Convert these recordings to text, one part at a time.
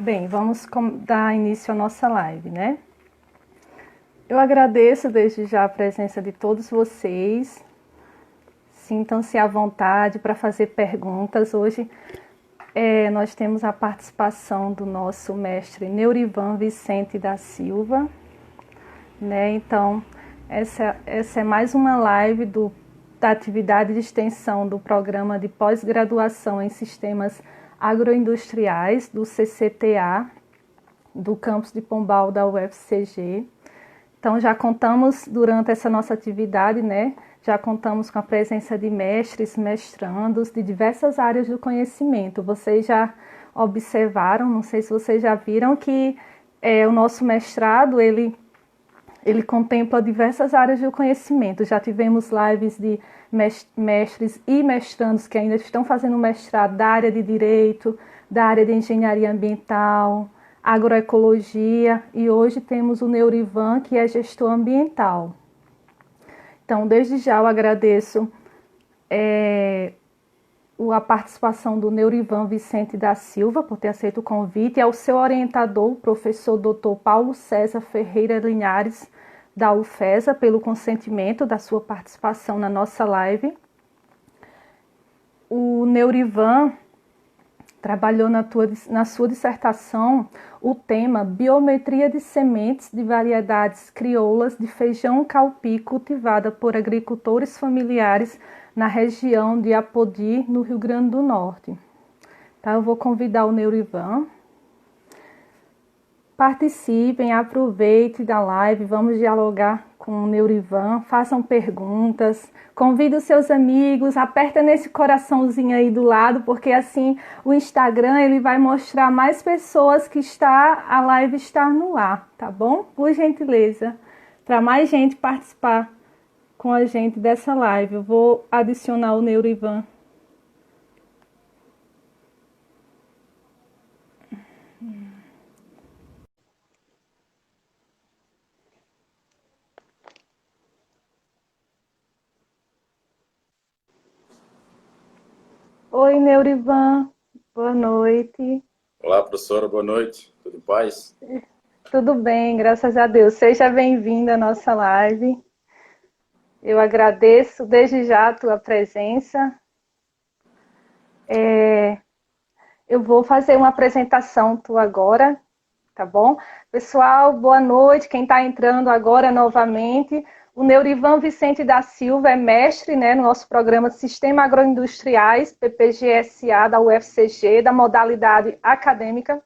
Bem, vamos dar início à nossa live, né? Eu agradeço desde já a presença de todos vocês. Sintam-se à vontade para fazer perguntas. Hoje nós temos a participação do nosso mestre Neurivan Vicente da Silva, né? Então, essa é mais uma live da atividade de extensão do programa de pós-graduação em sistemas agroindustriais do CCTA, do campus de Pombal da UFCG. Então, já contamos durante essa nossa atividade, né? Já contamos com a presença de mestres, mestrandos de diversas áreas do conhecimento. Vocês já observaram, não sei se vocês já viram, que o nosso mestrado, ele contempla diversas áreas do conhecimento. Já tivemos lives de mestres e mestrandos que ainda estão fazendo mestrado da área de direito, da área de engenharia ambiental, agroecologia, e hoje temos o Neurivan, que é gestor ambiental. Então, desde já eu agradeço a participação do Neurivan Vicente da Silva por ter aceito o convite, e ao seu orientador, o professor Dr. Paulo César Ferreira Linhares, da UFESA, pelo consentimento da sua participação na nossa live. O Neurivan trabalhou na sua dissertação o tema Biometria de sementes de variedades crioulas de feijão calpi cultivada por agricultores familiares na região de Apodi, no Rio Grande do Norte. Tá, eu vou convidar o Neurivan. Participem, aproveitem da live, vamos dialogar com o Neurivan, façam perguntas, convidem os seus amigos, aperta nesse coraçãozinho aí do lado, porque assim o Instagram ele vai mostrar mais pessoas que a live está no ar, tá bom? Por gentileza, para mais gente participar com a gente dessa live, eu vou adicionar o Neurivan. Oi, Neurivan, boa noite. Olá, professora, boa noite. Tudo em paz? Tudo bem, graças a Deus. Seja bem-vindo à nossa live. Eu agradeço desde já a tua presença. Eu vou fazer uma apresentação tua agora, tá bom? Pessoal, boa noite. Quem está entrando agora novamente, o Neurivan Vicente da Silva é mestre, né, no nosso programa de Sistema Agroindustriais, PPGSA, da UFCG, da modalidade acadêmica.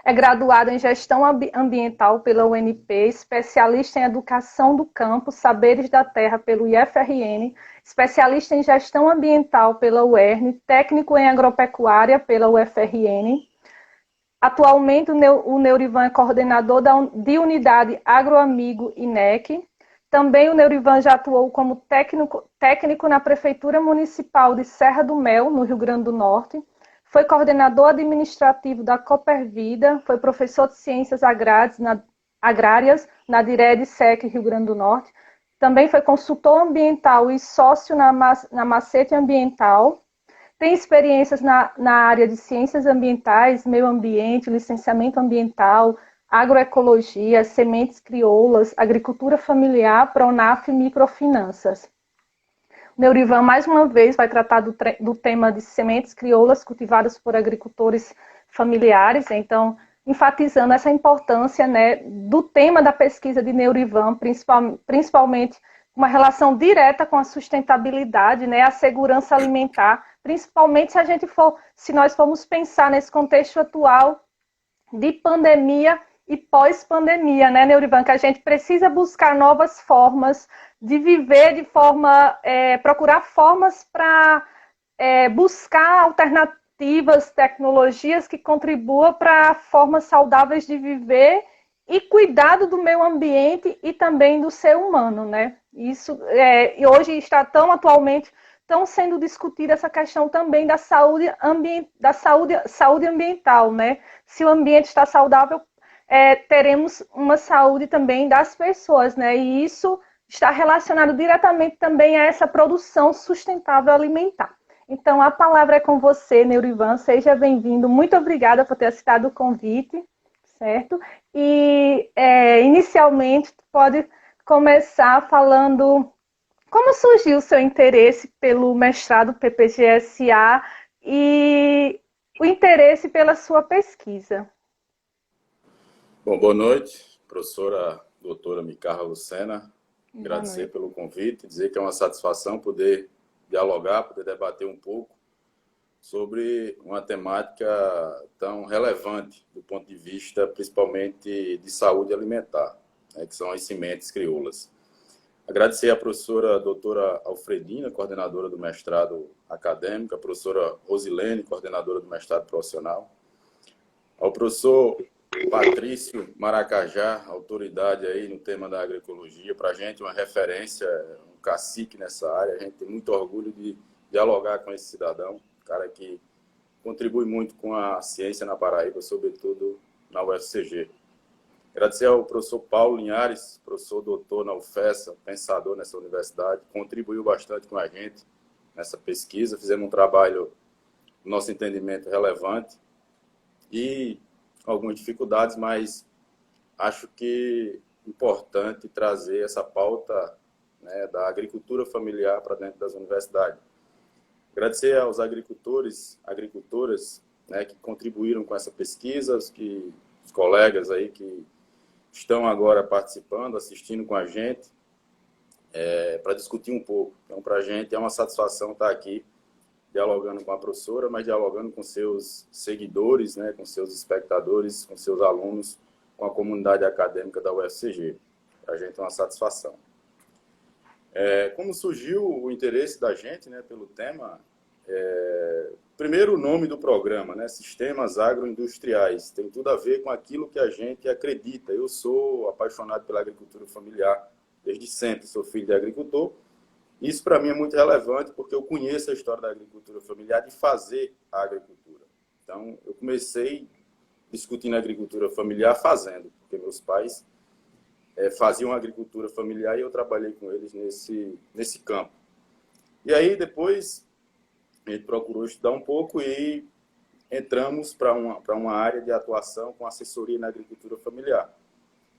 É graduado em Gestão Ambiental pela UNP, especialista em Educação do Campo, Saberes da Terra pelo IFRN, especialista em Gestão Ambiental pela UERN, técnico em Agropecuária pela UFRN. Atualmente, o Neurivan é coordenador de unidade Agroamigo INEC. Também o Neurivan já atuou como técnico na Prefeitura Municipal de Serra do Mel, no Rio Grande do Norte. Foi coordenador administrativo da Coopervida, foi professor de Ciências Agrárias na DIRED SEC Rio Grande do Norte. Também foi consultor ambiental e sócio na Macete Ambiental. Tem experiências na área de ciências ambientais, meio ambiente, licenciamento ambiental, agroecologia, sementes crioulas, agricultura familiar, Pronaf e microfinanças. O Neurivan, mais uma vez, vai tratar do tema de sementes crioulas cultivadas por agricultores familiares, então, enfatizando essa importância, né, do tema da pesquisa de Neurivan, principalmente uma relação direta com a sustentabilidade, né, a segurança alimentar, principalmente se nós formos pensar nesse contexto atual de pandemia e pós-pandemia, né, Neurivan, que a gente precisa buscar novas formas de viver de forma, procurar formas para buscar alternativas, tecnologias que contribuam para formas saudáveis de viver e cuidado do meio ambiente e também do ser humano, né? Isso, e hoje está atualmente sendo discutida essa questão também da saúde ambiental, né? Se o ambiente está saudável, teremos uma saúde também das pessoas, né? E isso está relacionado diretamente também a essa produção sustentável alimentar. Então, a palavra é com você, Neurivan. Seja bem-vindo. Muito obrigada por ter aceitado o convite, certo? E, inicialmente, tu pode começar falando como surgiu o seu interesse pelo mestrado PPG-SA e o interesse pela sua pesquisa. Bom, boa noite, professora doutora Micarla Lucena. Boa Agradecer noite. pelo convite, dizer que é uma satisfação poder dialogar, poder debater um pouco sobre uma temática tão relevante do ponto de vista, principalmente, de saúde alimentar, né, que são as sementes crioulas. Agradecer à professora doutora Alfredina, coordenadora do mestrado acadêmico, a professora Rosilene, coordenadora do mestrado profissional, ao professor Patrício Maracajá, autoridade aí no tema da agroecologia, para a gente uma referência, um cacique nessa área, a gente tem muito orgulho de dialogar com esse cidadão, um cara que contribui muito com a ciência na Paraíba, sobretudo na UFCG. Agradecer ao professor Paulo Linhares, professor doutor na UFESA, pensador nessa universidade, contribuiu bastante com a gente nessa pesquisa, fizemos um trabalho, no nosso entendimento, relevante e algumas dificuldades, mas acho que é importante trazer essa pauta, né, da agricultura familiar para dentro das universidades. Agradecer aos agricultores, agricultoras, né, que contribuíram com essa pesquisa, os colegas aí que estão agora participando, assistindo com a gente, para discutir um pouco. Então, para a gente é uma satisfação estar aqui dialogando com a professora, mas dialogando com seus seguidores, né, com seus espectadores, com seus alunos, com a comunidade acadêmica da UFCG. Para a gente é uma satisfação. Como surgiu o interesse da gente, né, pelo tema? Primeiro, o nome do programa, né, Sistemas Agroindustriais, tem tudo a ver com aquilo que a gente acredita. Eu sou apaixonado pela agricultura familiar desde sempre, sou filho de agricultor. Isso, para mim, é muito relevante, porque eu conheço a história da agricultura familiar, de fazer a agricultura. Então, eu comecei discutindo a agricultura familiar fazendo, porque meus pais faziam agricultura familiar e eu trabalhei com eles nesse campo. E aí, depois, a gente procurou estudar um pouco e entramos para uma área de atuação com assessoria na agricultura familiar.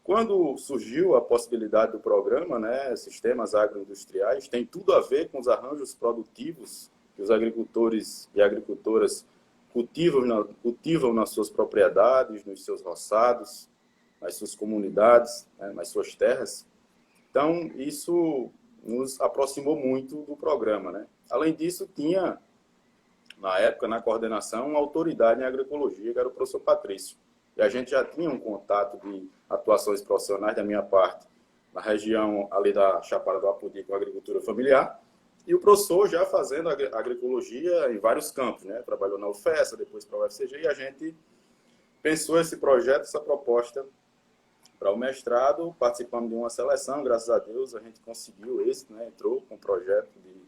Quando surgiu a possibilidade do programa, né, Sistemas Agroindustriais, tem tudo a ver com os arranjos produtivos que os agricultores e agricultoras cultivam nas suas propriedades, nos seus roçados, nas suas comunidades, né, nas suas terras. Então, isso nos aproximou muito do programa, né? Além disso, tinha, na época, na coordenação, uma autoridade em agroecologia, que era o professor Patrício. E a gente já tinha um contato de atuações profissionais da minha parte na região ali da Chapada do Apodi com agricultura familiar, e o professor já fazendo agroecologia em vários campos, né? Trabalhou na UFESA, depois para a UFCG, e a gente pensou esse projeto, essa proposta para o mestrado, participamos de uma seleção, graças a Deus a gente conseguiu êxito, né? Entrou com um projeto de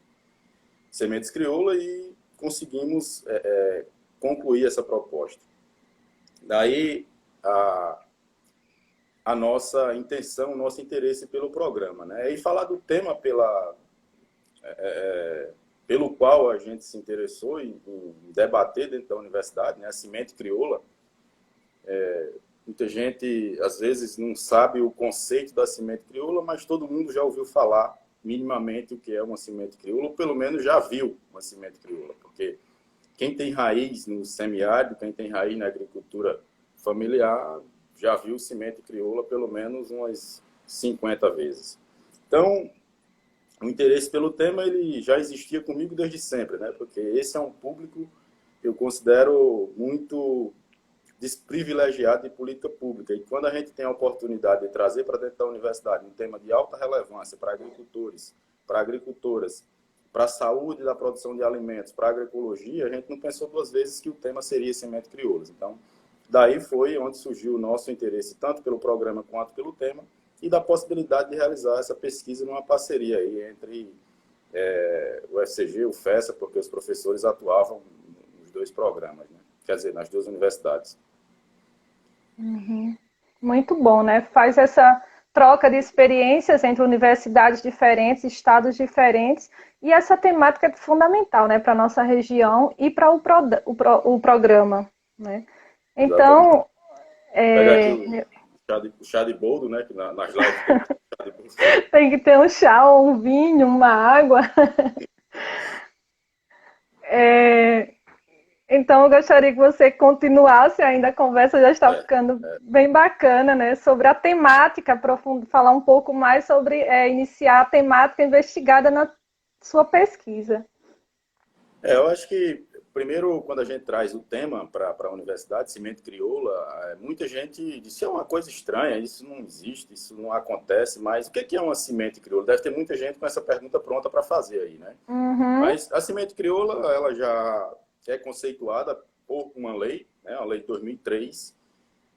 sementes crioula e conseguimos concluir essa proposta. Daí a nossa intenção, o nosso interesse pelo programa, né? E falar do tema pelo qual a gente se interessou em debater dentro da universidade, né? A semente crioula. Muita gente, às vezes, não sabe o conceito da semente crioula, mas todo mundo já ouviu falar minimamente o que é uma semente crioula, ou pelo menos já viu uma semente crioula, porque quem tem raiz no semiárido, quem tem raiz na agricultura familiar, já viu semente crioula pelo menos umas 50 vezes. Então, o interesse pelo tema ele já existia comigo desde sempre, né? Porque esse é um público que eu considero muito desprivilegiado de política pública. E quando a gente tem a oportunidade de trazer para dentro da universidade um tema de alta relevância para agricultores, para agricultoras, para a saúde da produção de alimentos, para a agroecologia, a gente não pensou duas vezes que o tema seria semente crioulas. Então, daí foi onde surgiu o nosso interesse, tanto pelo programa quanto pelo tema, e da possibilidade de realizar essa pesquisa numa parceria aí entre o FCG e o FESA, porque os professores atuavam nos dois programas, né? Quer dizer, nas duas universidades. Uhum. Muito bom, né? Faz essa troca de experiências entre universidades diferentes, estados diferentes, e essa temática é fundamental, né, para a nossa região e para o programa, né? Então, pega aqui o chá de boldo, né, que nas lives tem chá de boldo. tem que ter um chá, um vinho, uma água. Então, eu gostaria que você continuasse ainda, a conversa já está ficando bem bacana, né? Sobre a temática, falar um pouco mais sobre iniciar a temática investigada na sua pesquisa. Eu acho que, primeiro, quando a gente traz o tema para a universidade, semente crioula, muita gente disse, é uma coisa estranha, isso não existe, isso não acontece, mas o que é uma semente crioula? Deve ter muita gente com essa pergunta pronta para fazer aí, né? Uhum. Mas a semente crioula, ela já é conceituada por uma lei, né, a lei de 2003,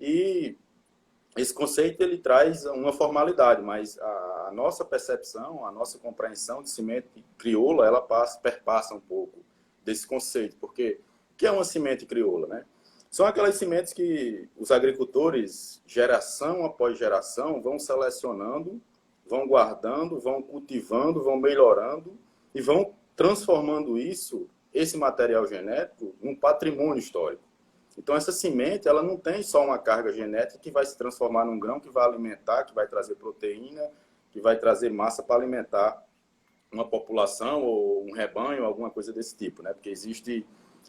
e esse conceito ele traz uma formalidade, mas a nossa percepção, a nossa compreensão de semente crioula, ela perpassa um pouco desse conceito, porque o que é uma semente crioula, né? São aquelas sementes que os agricultores, geração após geração, vão selecionando, vão guardando, vão cultivando, vão melhorando e vão transformando esse material genético, num patrimônio histórico. Então, essa semente, ela não tem só uma carga genética que vai se transformar num grão que vai alimentar, que vai trazer proteína, que vai trazer massa para alimentar uma população ou um rebanho, alguma coisa desse tipo, né? Porque existem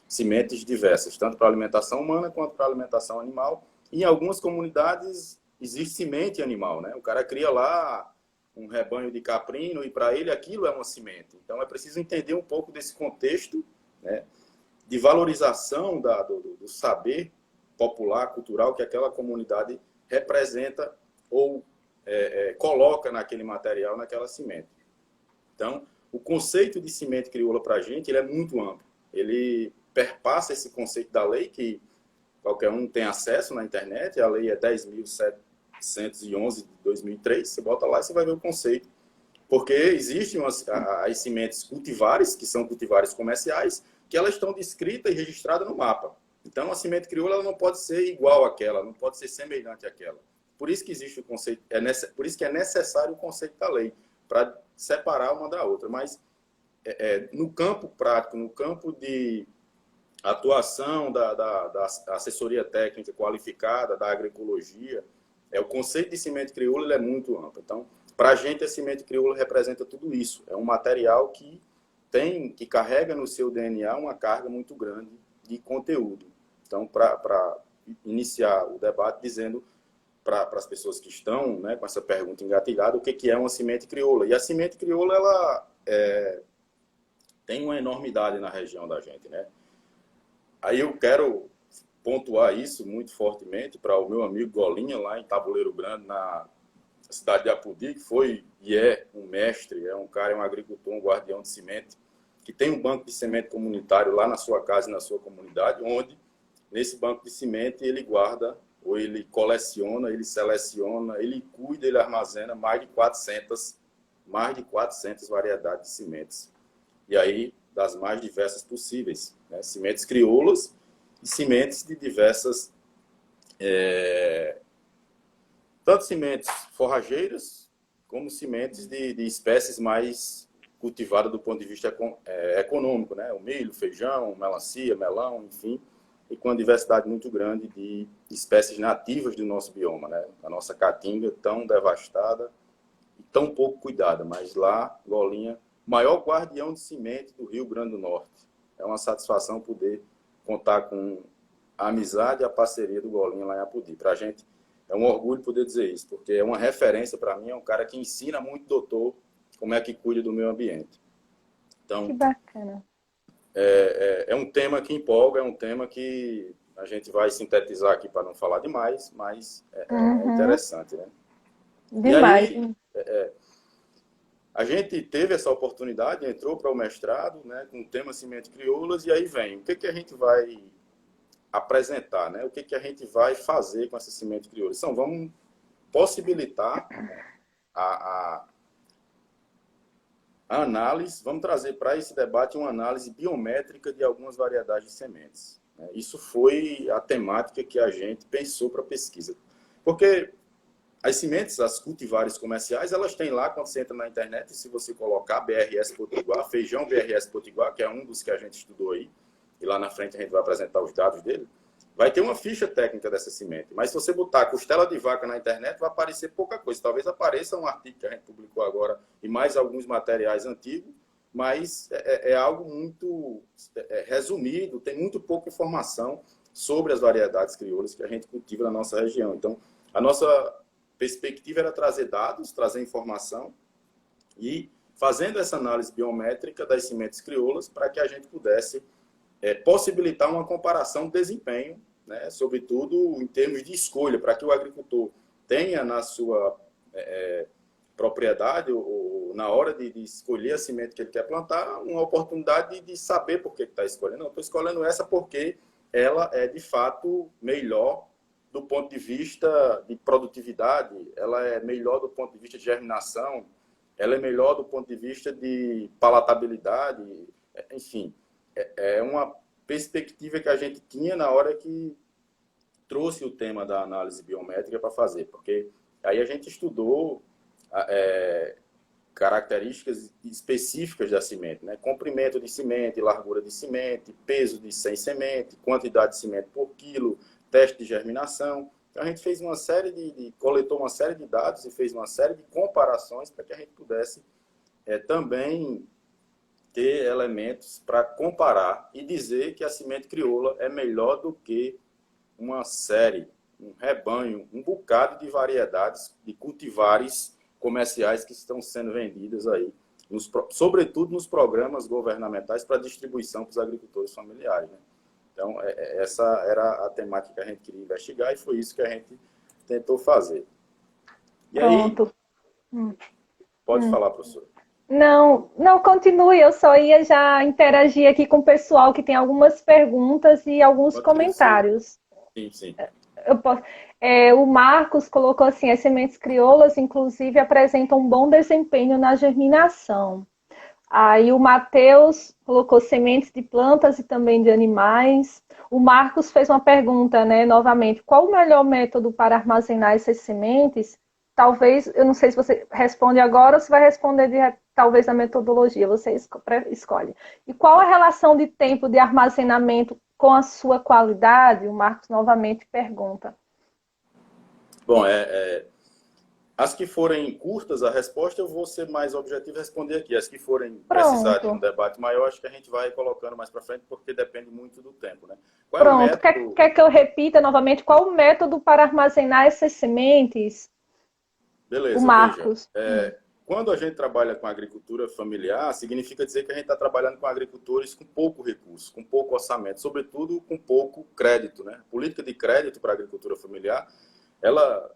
sementes diversas, tanto para alimentação humana quanto para alimentação animal. E em algumas comunidades existe semente animal, né? O cara cria lá um rebanho de caprino e para ele aquilo é uma semente. Então, é preciso entender um pouco desse contexto, né, de valorização do saber popular, cultural que aquela comunidade representa ou coloca naquele material, naquela semente. Então, o conceito de semente crioula para a gente ele é muito amplo. Ele perpassa esse conceito da lei, que qualquer um tem acesso na internet, a lei é 10.711 de 2003, você bota lá e você vai ver o conceito. Porque existem as sementes cultivares, que são cultivares comerciais, que elas estão descritas e registradas no mapa. Então, a semente crioula ela não pode ser igual àquela, não pode ser semelhante àquela. Por isso que existe o conceito, por isso que é necessário o conceito da lei, para separar uma da outra. Mas no campo prático, no campo de atuação da assessoria técnica qualificada, da agroecologia, o conceito de semente crioula ele é muito amplo. Então, para a gente, a semente crioula representa tudo isso. É um material que carrega no seu DNA uma carga muito grande de conteúdo. Então, para iniciar o debate, dizendo para as pessoas que estão, né, com essa pergunta engatilhada, o que é uma semente crioula. E a semente crioula, ela tem uma enormidade na região da gente, né? Aí eu quero pontuar isso muito fortemente para o meu amigo Golinha, lá em Tabuleiro Grande, na cidade de Apodi, que foi e é um mestre, é um cara, é um agricultor, um guardião de semente, que tem um banco de semente comunitário lá na sua casa e na sua comunidade, onde, nesse banco de semente, ele guarda, ou ele coleciona, ele seleciona, ele cuida, ele armazena mais de 400 variedades de sementes. E aí, das mais diversas possíveis, né? Sementes crioulas e sementes de diversas... tanto sementes forrageiras, como sementes de espécies mais cultivadas do ponto de vista econômico, né? O milho, feijão, melancia, melão, enfim, e com uma diversidade muito grande de espécies nativas do nosso bioma, né? A nossa caatinga tão devastada e tão pouco cuidada, mas lá, Golinha, maior guardião de semente do Rio Grande do Norte. É uma satisfação poder contar com a amizade e a parceria do Golinha lá em Apodi. Para a gente é um orgulho poder dizer isso, porque é uma referência para mim, é um cara que ensina muito doutor como é que cuida do meio ambiente. Então, que bacana. É um tema que empolga, é um tema que a gente vai sintetizar aqui para não falar demais, mas é interessante, né? Demais. E aí, a gente teve essa oportunidade, entrou para o mestrado, né, com o tema Semente Crioulas, e aí vem, o que a gente vai apresentar, né? O que a gente vai fazer com essa semente crioula? Então, vamos possibilitar a análise, vamos trazer para esse debate uma análise biométrica de algumas variedades de sementes. Isso foi a temática que a gente pensou para a pesquisa. Porque as sementes, as cultivares comerciais, elas têm lá, quando você entra na internet, se você colocar BRS Potiguar, feijão BRS Potiguar, que é um dos que a gente estudou aí, e lá na frente a gente vai apresentar os dados dele, vai ter uma ficha técnica dessa semente. Mas se você botar costela de vaca na internet, vai aparecer pouca coisa. Talvez apareça um artigo que a gente publicou agora e mais alguns materiais antigos, mas é algo muito resumido, tem muito pouca informação sobre as variedades crioulas que a gente cultiva na nossa região. Então, a nossa perspectiva era trazer dados, trazer informação e fazendo essa análise biométrica das sementes crioulas para que a gente pudesse possibilitar uma comparação de desempenho, né, sobretudo em termos de escolha, para que o agricultor tenha na sua propriedade ou na hora de escolher a semente que ele quer plantar, uma oportunidade de saber por que está escolhendo. Não, estou escolhendo essa porque ela é, de fato, melhor do ponto de vista de produtividade, ela é melhor do ponto de vista de germinação, ela é melhor do ponto de vista de palatabilidade, enfim. É uma perspectiva que a gente tinha na hora que trouxe o tema da análise biométrica para fazer, porque aí a gente estudou características específicas da semente, né? Comprimento de semente, largura de semente, peso de 100 sementes, quantidade de semente por quilo, teste de germinação. Então, a gente fez uma série coletou uma série de dados e fez uma série de comparações para que a gente pudesse também ter elementos para comparar e dizer que a semente crioula é melhor do que uma série, um rebanho, um bocado de variedades de cultivares comerciais que estão sendo vendidas aí, sobretudo nos programas governamentais para distribuição para os agricultores familiares, né? Então, essa era a temática que a gente queria investigar e foi isso que a gente tentou fazer. E Pronto. aí, pode falar, professor. Não, continue, eu só ia já interagir aqui com o pessoal que tem algumas perguntas e alguns comentários. Sim. Eu posso, o Marcos colocou assim, as sementes crioulas, inclusive, apresentam um bom desempenho na germinação. Aí o Matheus colocou sementes de plantas e também de animais. O Marcos fez uma pergunta, né, novamente, qual o melhor método para armazenar essas sementes? Talvez, eu não sei se você responde agora ou se vai responder talvez a metodologia, você escolhe. E qual a relação de tempo de armazenamento com a sua qualidade? O Marcos novamente pergunta. Bom, as que forem curtas, a resposta eu vou ser mais objetivo e responder aqui. As que forem precisar de um debate maior, acho que a gente vai colocando mais para frente, porque depende muito do tempo, né? Qual é o método... Quer que eu repita novamente qual o método para armazenar essas sementes? Beleza, o Marcos. Quando a gente trabalha com agricultura familiar, significa dizer que a gente está trabalhando com agricultores com pouco recurso, com pouco orçamento, sobretudo com pouco crédito, né? A política de crédito para a agricultura familiar, ela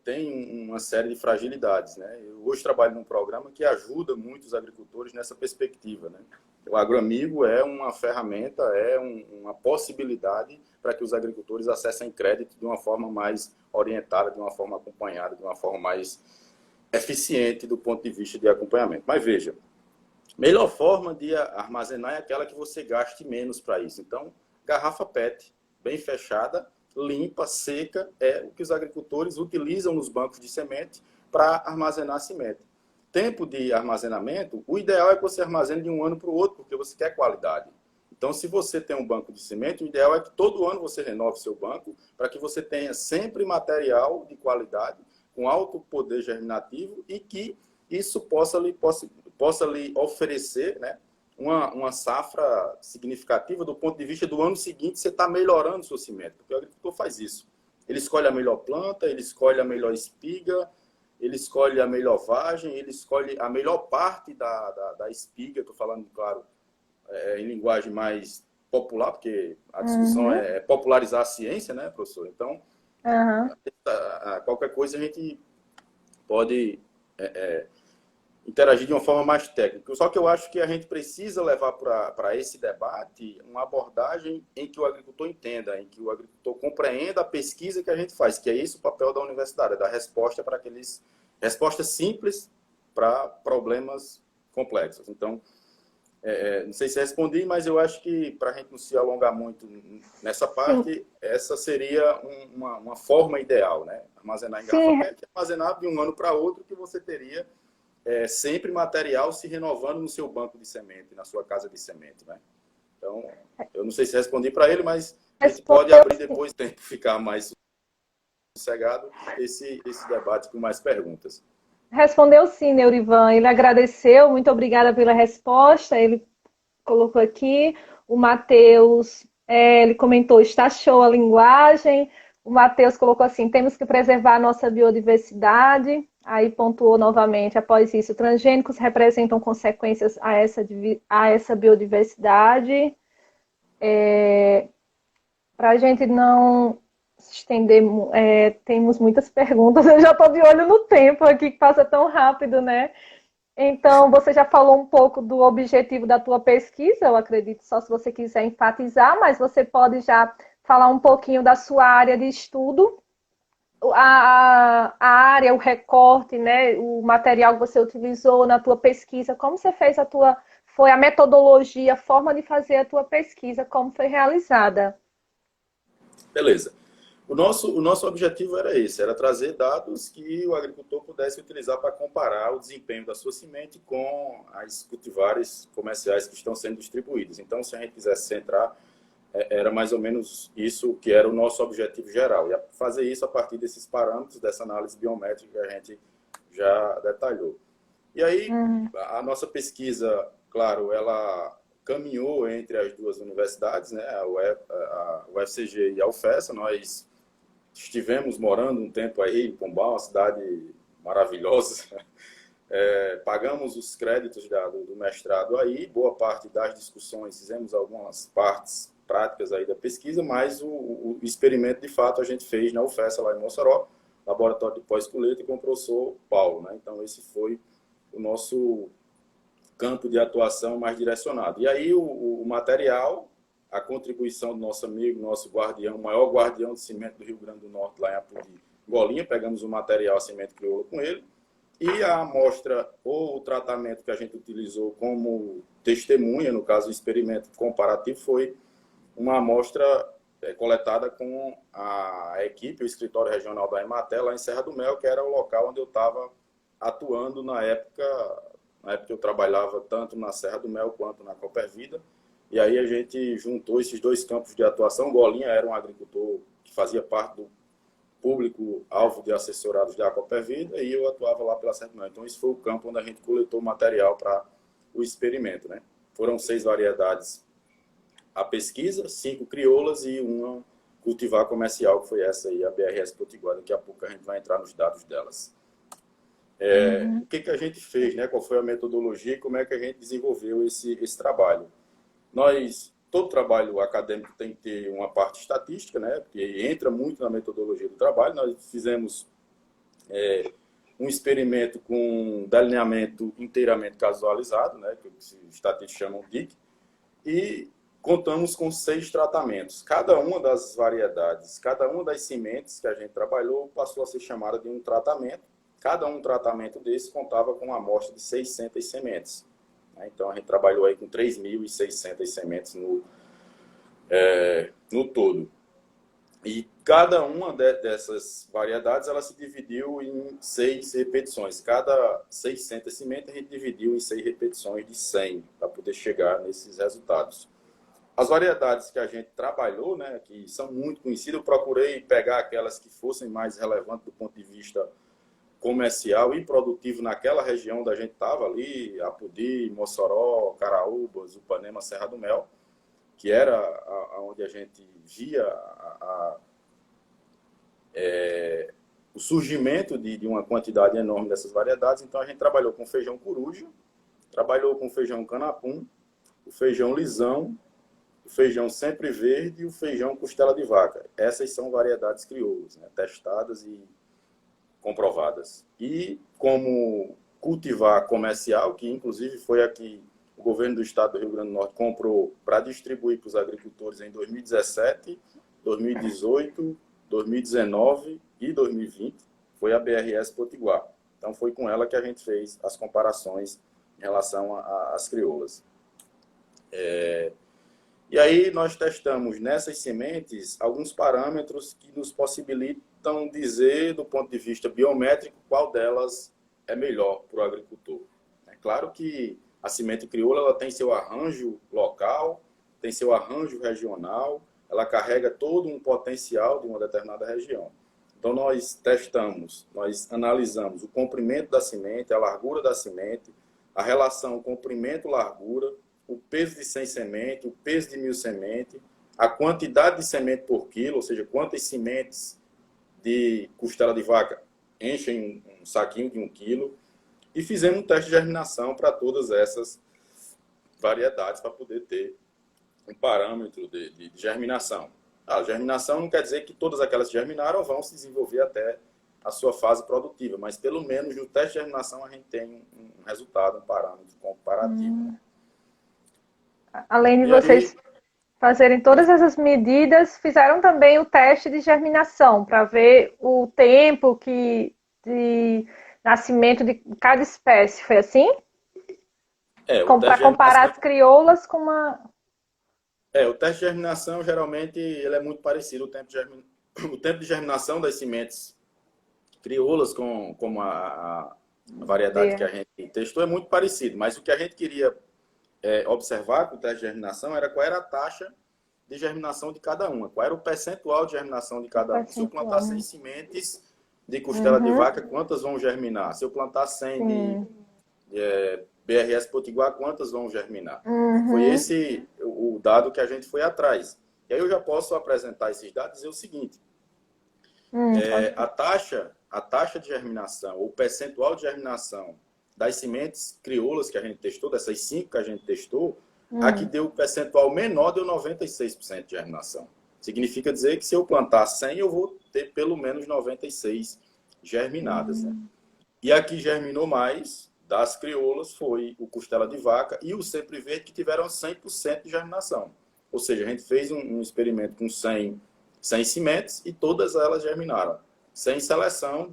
tem uma série de fragilidades, né? Eu hoje trabalho num programa que ajuda muitos agricultores nessa perspectiva, né? O AgroAmigo é uma ferramenta, uma possibilidade para que os agricultores acessem crédito de uma forma mais orientada, de uma forma acompanhada, de uma forma mais eficiente do ponto de vista de acompanhamento. Mas veja, melhor forma de armazenar é aquela que você gaste menos para isso. Então, garrafa PET, bem fechada, limpa, seca, é o que os agricultores utilizam nos bancos de semente para armazenar semente. Tempo de armazenamento, o ideal é que você armazene de um ano para o outro, porque você quer qualidade. Então, se você tem um banco de semente, o ideal é que todo ano você renove seu banco, para que você tenha sempre material de qualidade, com alto poder germinativo, e que isso possa lhe oferecer, né, uma safra significativa do ponto de vista do ano seguinte, você está melhorando sua semente, porque o agricultor faz isso. Ele escolhe a melhor planta, ele escolhe a melhor espiga, ele escolhe a melhor vagem, ele escolhe a melhor parte da espiga, estou falando, claro, em linguagem mais popular, porque a discussão é popularizar a ciência, né, professor? Então, qualquer coisa a gente pode interagir de uma forma mais técnica. Só que eu acho que a gente precisa levar para esse debate uma abordagem em que o agricultor entenda, em que o agricultor compreenda a pesquisa que a gente faz, que é esse o papel da universidade, dar resposta para respostas simples para problemas complexos. Então, Não sei se respondi, mas eu acho que, para a gente não se alongar muito nessa parte, sim, essa seria uma forma ideal, né? Armazenar em garrafa PET, armazenar de um ano para outro, que você teria sempre material se renovando no seu banco de semente, na sua casa de semente, né? Então, eu não sei se respondi para ele, mas a gente pode abrir depois, tempo ficar mais sossegado, esse debate com mais perguntas. Respondeu sim, Neurivan. Ele agradeceu, muito obrigada pela resposta. Ele colocou aqui. O Matheus, ele comentou, está show a linguagem. O Matheus colocou assim, temos que preservar a nossa biodiversidade. Aí pontuou novamente, após isso, transgênicos representam consequências a essa biodiversidade. Para a gente não se estender, temos muitas perguntas. Eu já estou de olho no tempo aqui, que passa tão rápido, né? Então, você já falou um pouco do objetivo da tua pesquisa, eu acredito, só se você quiser enfatizar, mas você pode já falar um pouquinho da sua área de estudo, a área, o recorte, né, o material que você utilizou na tua pesquisa, como você fez foi a metodologia, a forma de fazer a tua pesquisa, como foi realizada. Beleza. O nosso objetivo era esse, era trazer dados que o agricultor pudesse utilizar para comparar o desempenho da sua semente com as cultivares comerciais que estão sendo distribuídas. Então, se a gente quisesse centrar, era mais ou menos isso que era o nosso objetivo geral. E fazer isso a partir desses parâmetros, dessa análise biométrica que a gente já detalhou. E aí, a nossa pesquisa, claro, ela caminhou entre as duas universidades, né, a UFCG e a UFESA. Nós estivemos morando um tempo aí em Pombal, uma cidade maravilhosa. Pagamos os créditos do mestrado aí, boa parte das discussões, fizemos algumas partes práticas aí da pesquisa, mas o experimento, de fato, a gente fez na UFESA, lá em Mossoró, laboratório de pós-colheita, com o professor Paulo, né? Então, esse foi o nosso campo de atuação mais direcionado. E aí, o material, a contribuição do nosso amigo, nosso guardião, o maior guardião de semente do Rio Grande do Norte, lá em Apodi, Golinha, pegamos o material, a semente crioula com ele, e a amostra ou o tratamento que a gente utilizou como testemunha, no caso, o experimento comparativo, foi uma amostra coletada com a equipe, o escritório regional da Emater, lá em Serra do Mel, que era o local onde eu estava atuando na época eu trabalhava tanto na Serra do Mel quanto na Coopervida. E aí a gente juntou esses dois campos de atuação. Golinha era um agricultor que fazia parte do público-alvo de assessorados da Coopervida, e eu atuava lá pela Serra do Mel. Então, esse foi o campo onde a gente coletou material para o experimento, né? Foram 6 variedades a pesquisa, 5 crioulas e uma cultivar comercial, que foi essa aí, a BRS Potiguar. Daqui a pouco a gente vai entrar nos dados delas. O que a gente fez, né? Qual foi a metodologia e como é que a gente desenvolveu esse trabalho? Todo trabalho acadêmico tem que ter uma parte estatística, né? Porque entra muito na metodologia do trabalho. Nós fizemos um experimento com delineamento inteiramente casualizado, né? Que os estatísticos chamam DIC, e contamos com 6 tratamentos. Cada uma das variedades, cada uma das sementes que a gente trabalhou passou a ser chamada de um tratamento. Cada um tratamento desse contava com uma amostra de 600 sementes. Então, a gente trabalhou aí com 3.600 sementes no todo. E cada uma dessas variedades, ela se dividiu em 6 repetições. Cada 600 sementes, a gente dividiu em 6 repetições de 100, para poder chegar nesses resultados. As variedades que a gente trabalhou, né, que são muito conhecidas, eu procurei pegar aquelas que fossem mais relevantes do ponto de vista comercial e produtivo naquela região onde a gente estava ali, Apodi, Mossoró, Caraúbas, Upanema, Serra do Mel, que era onde a gente via o surgimento de uma quantidade enorme dessas variedades. Então, a gente trabalhou com feijão coruja, trabalhou com feijão canapum, o feijão lisão, o feijão sempre verde e o feijão costela de vaca. Essas são variedades crioulas, né, testadas e comprovadas. E como cultivar comercial, que inclusive foi aqui o governo do estado do Rio Grande do Norte comprou para distribuir para os agricultores em 2017, 2018, 2019 e 2020, foi a BRS Potiguar. Então foi com ela que a gente fez as comparações em relação às crioulas. E aí nós testamos nessas sementes alguns parâmetros que nos possibilitam dizer, do ponto de vista biométrico, qual delas é melhor para o agricultor. É claro que a semente crioula ela tem seu arranjo local, tem seu arranjo regional, ela carrega todo um potencial de uma determinada região. Então nós testamos, nós analisamos o comprimento da semente, a largura da semente, a relação comprimento-largura, o peso de 100 sementes, o peso de 1.000 sementes, a quantidade de semente por quilo, ou seja, quantas sementes de costela de vaca enchem um saquinho de 1 quilo, e fizemos um teste de germinação para todas essas variedades, para poder ter um parâmetro de germinação. A germinação não quer dizer que todas aquelas que germinaram vão se desenvolver até a sua fase produtiva, mas pelo menos no teste de germinação a gente tem um resultado, um parâmetro comparativo. Além de vocês fazerem todas essas medidas, fizeram também o teste de germinação para ver o tempo de nascimento de cada espécie. Foi assim? Para comparar as crioulas com uma... o teste de germinação, geralmente, ele é muito parecido. O tempo de germinação das sementes crioulas com a variedade que a gente testou é muito parecido. Mas o que a gente queria observar com o teste de germinação era qual era a taxa de germinação de cada uma. Qual era o percentual de germinação de cada uma. Se eu plantar 100 sementes de costela de vaca, quantas vão germinar? Se eu plantar 100 de BRS Potiguar, quantas vão germinar? Foi esse o dado que a gente foi atrás. E aí eu já posso apresentar esses dados e dizer o seguinte. A taxa de germinação, ou percentual de germinação das sementes crioulas que a gente testou, dessas 5 que a gente testou, a que deu o percentual menor deu 96% de germinação. Significa dizer que se eu plantar 100, eu vou ter pelo menos 96 germinadas. Né? E a que germinou mais das crioulas foi o costela de vaca e o sempre verde, que tiveram 100% de germinação. Ou seja, a gente fez um experimento com 100 sementes e todas elas germinaram. Sem seleção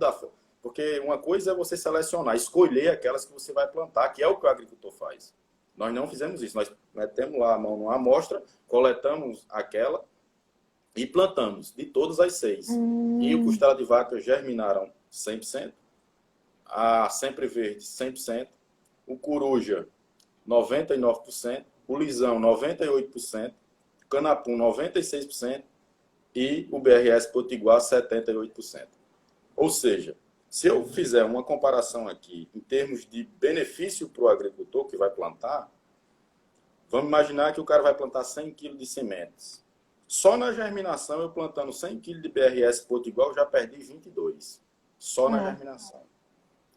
Porque uma coisa é você selecionar, escolher aquelas que você vai plantar, que é o que o agricultor faz. Nós não fizemos isso. Nós metemos lá a mão numa amostra, coletamos aquela e plantamos de todas as 6. E o costela de vaca germinaram 100%, a sempre verde 100%, o coruja 99%, o lisão 98%, o canapum 96% e o BRS Potiguar 78%. Ou seja, se eu fizer uma comparação aqui em termos de benefício para o agricultor que vai plantar, vamos imaginar que o cara vai plantar 100 kg de sementes. Só na germinação, eu plantando 100 kg de BRS Potiguar, eu já perdi 22. Só na germinação.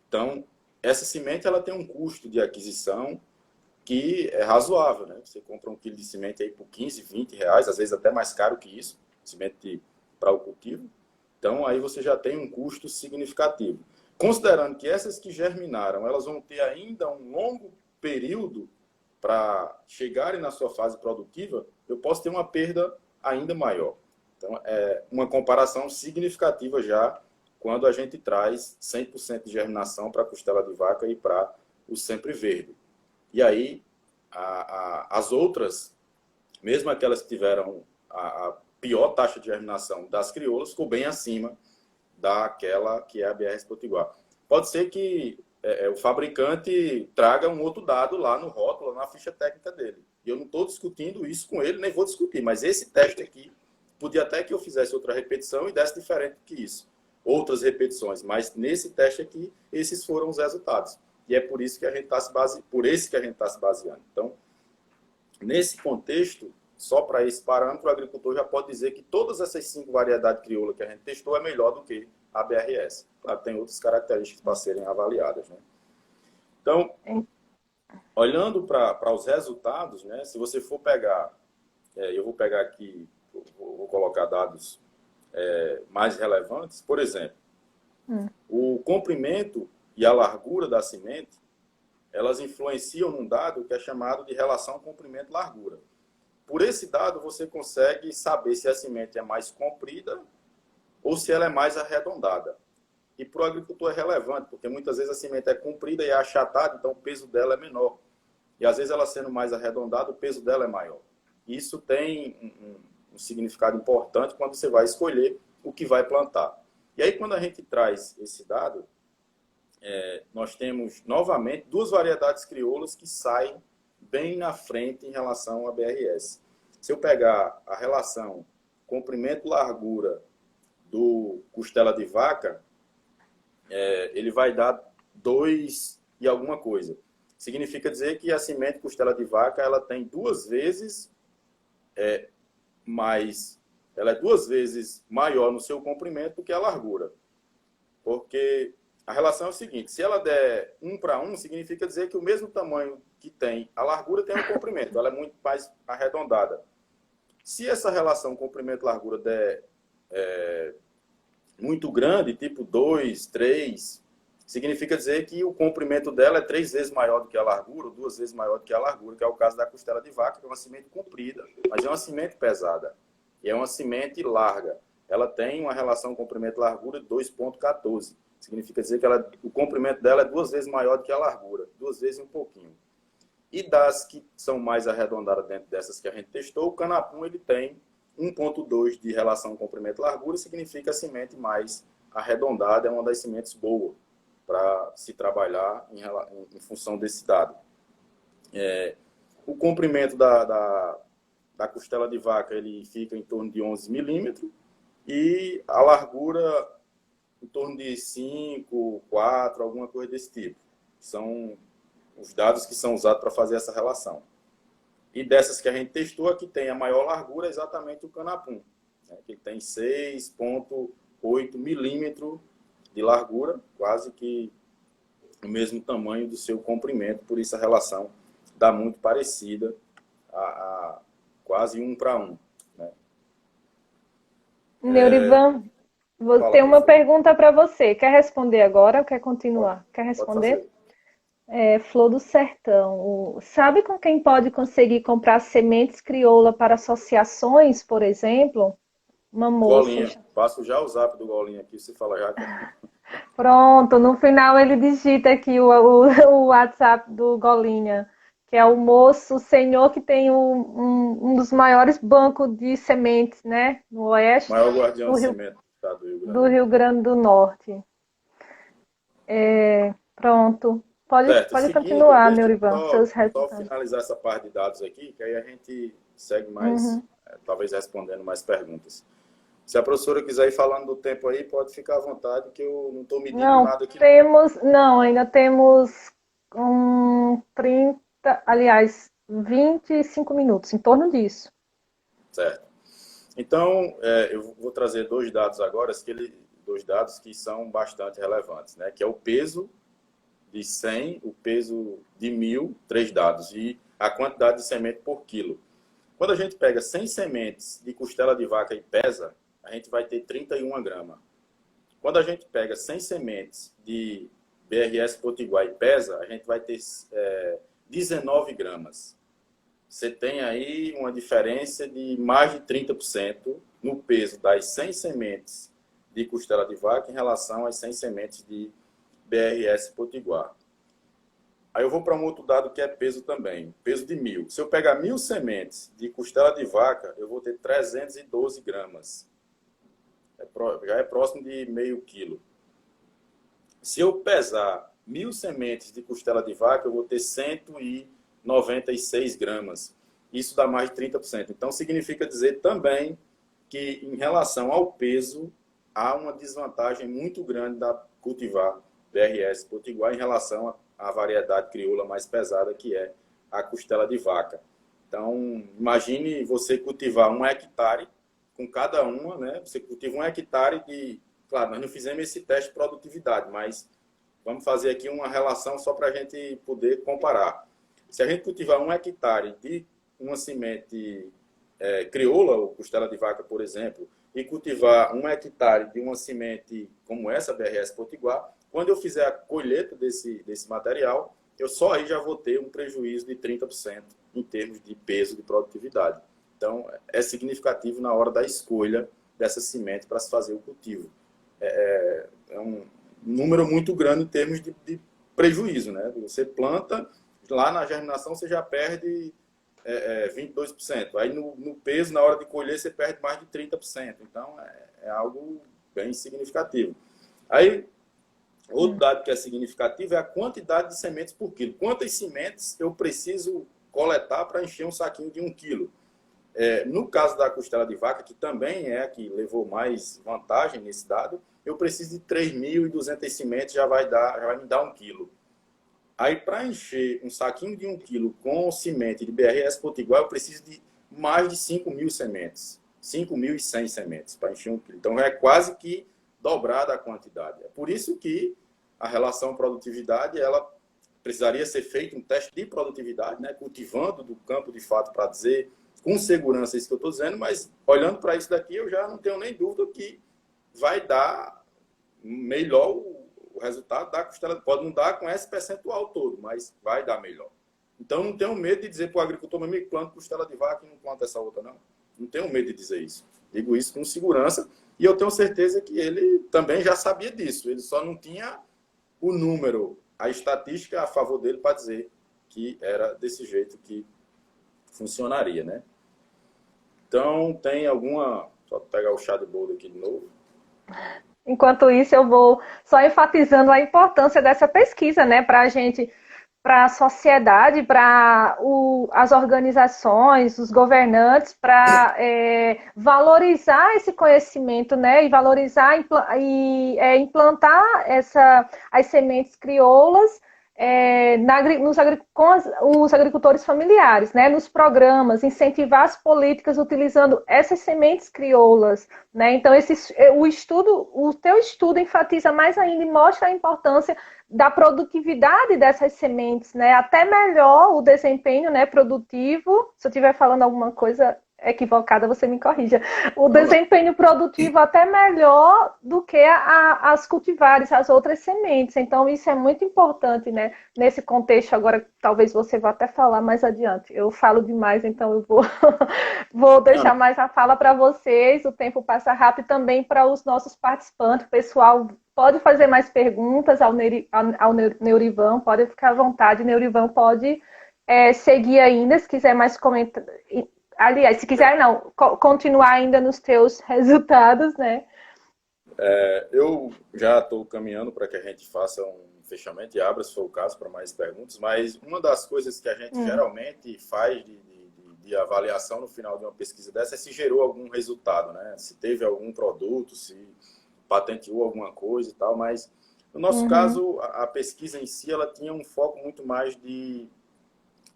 Então, essa semente ela tem um custo de aquisição que é razoável. Né? Você compra 1 quilo de semente aí por 15, 20 reais, às vezes até mais caro que isso, semente para o cultivo. Então, aí você já tem um custo significativo. Considerando que essas que germinaram, elas vão ter ainda um longo período para chegarem na sua fase produtiva, eu posso ter uma perda ainda maior. Então, é uma comparação significativa já quando a gente traz 100% de germinação para a costela de vaca e para o sempre verde. E aí, as outras, mesmo aquelas que tiveram a pior taxa de germinação das crioulas, ficou bem acima daquela que é a BRS Potiguar. Pode ser que o fabricante traga um outro dado lá no rótulo, na ficha técnica dele. E eu não estou discutindo isso com ele, nem vou discutir, mas esse teste aqui, podia até que eu fizesse outra repetição e desse diferente que isso. Outras repetições, mas nesse teste aqui, esses foram os resultados. E é por isso que a gente está se baseando. Então, nesse contexto, só para esse parâmetro, o agricultor já pode dizer que todas essas 5 variedades crioula que a gente testou é melhor do que a BRS. Claro, tem outras características para serem avaliadas. Né? Então, olhando para os resultados, né, se você for pegar, eu vou pegar aqui, vou colocar dados mais relevantes. Por exemplo, o comprimento e a largura da semente, elas influenciam num dado que é chamado de relação comprimento-largura. Por esse dado, você consegue saber se a semente é mais comprida ou se ela é mais arredondada. E para o agricultor é relevante, porque muitas vezes a semente é comprida e é achatada, então o peso dela é menor. e às vezes ela sendo mais arredondada, o peso dela é maior. Isso tem um significado importante quando você vai escolher o que vai plantar. E aí, quando a gente traz esse dado, nós temos, novamente, duas variedades crioulas que saem bem na frente em relação à BRS. Se eu pegar a relação comprimento-largura do costela de vaca, ele vai dar 2 e alguma coisa. Significa dizer que a semente costela de vaca ela tem 2 vezes mais, ela é 2 vezes maior no seu comprimento do que a largura. Porque a relação é o seguinte, se ela der 1 para 1, significa dizer que o mesmo tamanho que tem a largura tem o comprimento, ela é muito mais arredondada. Se essa relação comprimento-largura der muito grande, tipo 2, 3, significa dizer que o comprimento dela é 3 vezes maior do que a largura, ou 2 vezes maior do que a largura, que é o caso da costela de vaca, que é uma semente comprida, mas é uma semente pesada. E é uma semente larga. Ela tem uma relação comprimento-largura de 2,14. Significa dizer que o comprimento dela é 2 vezes maior do que a largura, 2 vezes e um pouquinho. E das que são mais arredondadas dentro dessas que a gente testou, o canapum ele tem 1,2 de relação comprimento-largura, significa a semente mais arredondada, é uma das sementes boas para se trabalhar em função desse dado. O comprimento da costela de vaca ele fica em torno de 11 milímetros e a largura em torno de 5, 4, alguma coisa desse tipo. São os dados que são usados para fazer essa relação. E dessas que a gente testou, a que tem a maior largura é exatamente o canapum, né, que tem 6,8 milímetros de largura, quase que o mesmo tamanho do seu comprimento, por isso a relação dá muito parecida a quase 1 para 1. Né? Neurivan, vou ter uma pergunta para você. Quer responder agora ou quer continuar? Quer responder? Flor do Sertão. Sabe com quem pode conseguir comprar sementes crioula para associações, por exemplo? Uma moça. Golinha. Passo já o zap do Golinha aqui, você fala já. Pronto, no final ele digita aqui o WhatsApp do Golinha, que é o moço, o senhor que tem um dos maiores bancos de sementes, né? No Oeste. O maior guardião de sementes do Rio Grande do Norte. Pronto. Pode continuar, Neurivan, seus resultados. Só finalizar essa parte de dados aqui, que aí a gente segue mais, talvez respondendo mais perguntas. Se a professora quiser ir falando do tempo aí, pode ficar à vontade, que eu não estou medindo nada aqui. Ainda temos 30, aliás, 25 minutos, em torno disso. Certo. Então, eu vou trazer 2 dados agora, 2 dados que são bastante relevantes, né? Que é o peso de 100, o peso de 1000, 3 dados, e a quantidade de semente por quilo. Quando a gente pega 100 sementes de costela de vaca e pesa, a gente vai ter 31 gramas. Quando a gente pega 100 sementes de BRS Potiguar e pesa, a gente vai ter 19 gramas. Você tem aí uma diferença de mais de 30% no peso das 100 sementes de costela de vaca em relação às 100 sementes de BRS Potiguar. Aí eu vou para um outro dado que é peso também, peso de 1000. Se eu pegar 1000 sementes de costela de vaca, eu vou ter 312 gramas. Já é próximo de meio quilo. Se eu pesar 1000 sementes de costela de vaca, eu vou ter 196 gramas. Isso dá mais de 30%. Então, significa dizer também que, em relação ao peso, há uma desvantagem muito grande da cultivar BRS Potiguar em relação à variedade crioula mais pesada, que é a costela de vaca. Então, imagine você cultivar 1 hectare com cada uma, né? Você cultiva 1 hectare de... Claro, nós não fizemos esse teste de produtividade, mas vamos fazer aqui uma relação só para a gente poder comparar. Se a gente cultivar 1 hectare de uma semente crioula, ou costela de vaca, por exemplo, e cultivar 1 hectare de uma semente como essa, BRS Potiguar, quando eu fizer a colheita desse material, eu só aí já vou ter um prejuízo de 30% em termos de peso de produtividade. Então, é significativo na hora da escolha dessa semente para se fazer o cultivo. É um número muito grande em termos de prejuízo, né? Você planta lá na germinação você já perde 22%. Aí no peso, na hora de colher, você perde mais de 30%. Então, é algo bem significativo. Aí, outro dado que é significativo é a quantidade de sementes por quilo. Quantas sementes eu preciso coletar para encher um saquinho de 1 quilo? No caso da costela de vaca, que também é a que levou mais vantagem nesse dado, eu preciso de 3.200 sementes, já vai me dar 1 quilo. Aí, para encher um saquinho de 1 quilo com semente de BRS Potiguar, eu preciso de mais de 5.000 sementes. 5.100 sementes para encher 1 quilo. Então, é quase que dobrada a quantidade. É por isso que a relação produtividade, ela precisaria ser feito um teste de produtividade, né, cultivando do campo de fato para dizer com segurança isso que eu estou dizendo, mas olhando para isso daqui, eu já não tenho nem dúvida que vai dar melhor o resultado da costela. Pode não dar com esse percentual todo, mas vai dar melhor. Então, não tenho medo de dizer para o agricultor, meu amigo, planta costela de vaca e não planta essa outra, não. Não tenho medo de dizer isso. Digo isso com segurança e eu tenho certeza que ele também já sabia disso. Ele só não tinha o número, a estatística a favor dele para dizer que era desse jeito que funcionaria, né? Então, tem alguma... Só pegar o chá de bolo aqui de novo. Enquanto isso, eu vou só enfatizando a importância dessa pesquisa, né, para a gente, para a sociedade, para as organizações, os governantes, para valorizar esse conhecimento, né, e valorizar e implantar as sementes crioulas com os agricultores familiares, né, nos programas, incentivar as políticas utilizando essas sementes crioulas, né? Então, o teu estudo enfatiza mais ainda e mostra a importância da produtividade dessas sementes, né? Até melhor o desempenho, né, produtivo. Se eu estiver falando alguma coisa equivocada, você me corrija. O desempenho produtivo até melhor do que as cultivares, as outras sementes. Então, isso é muito importante, né? Nesse contexto, agora, talvez você vá até falar mais adiante. Eu falo demais, então eu vou deixar mais a fala para vocês. O tempo passa rápido também para os nossos participantes. O pessoal pode fazer mais perguntas ao Neurivan, pode ficar à vontade. Neurivan pode seguir ainda, se quiser mais comentar. Aliás, se quiser continuar ainda nos teus resultados, né? Eu já estou caminhando para que a gente faça um fechamento e abra, se for o caso, para mais perguntas, mas uma das coisas que a gente geralmente faz de avaliação no final de uma pesquisa dessa é se gerou algum resultado, né? Se teve algum produto, se patenteou alguma coisa e tal, mas no nosso caso, a pesquisa em si, ela tinha um foco muito mais de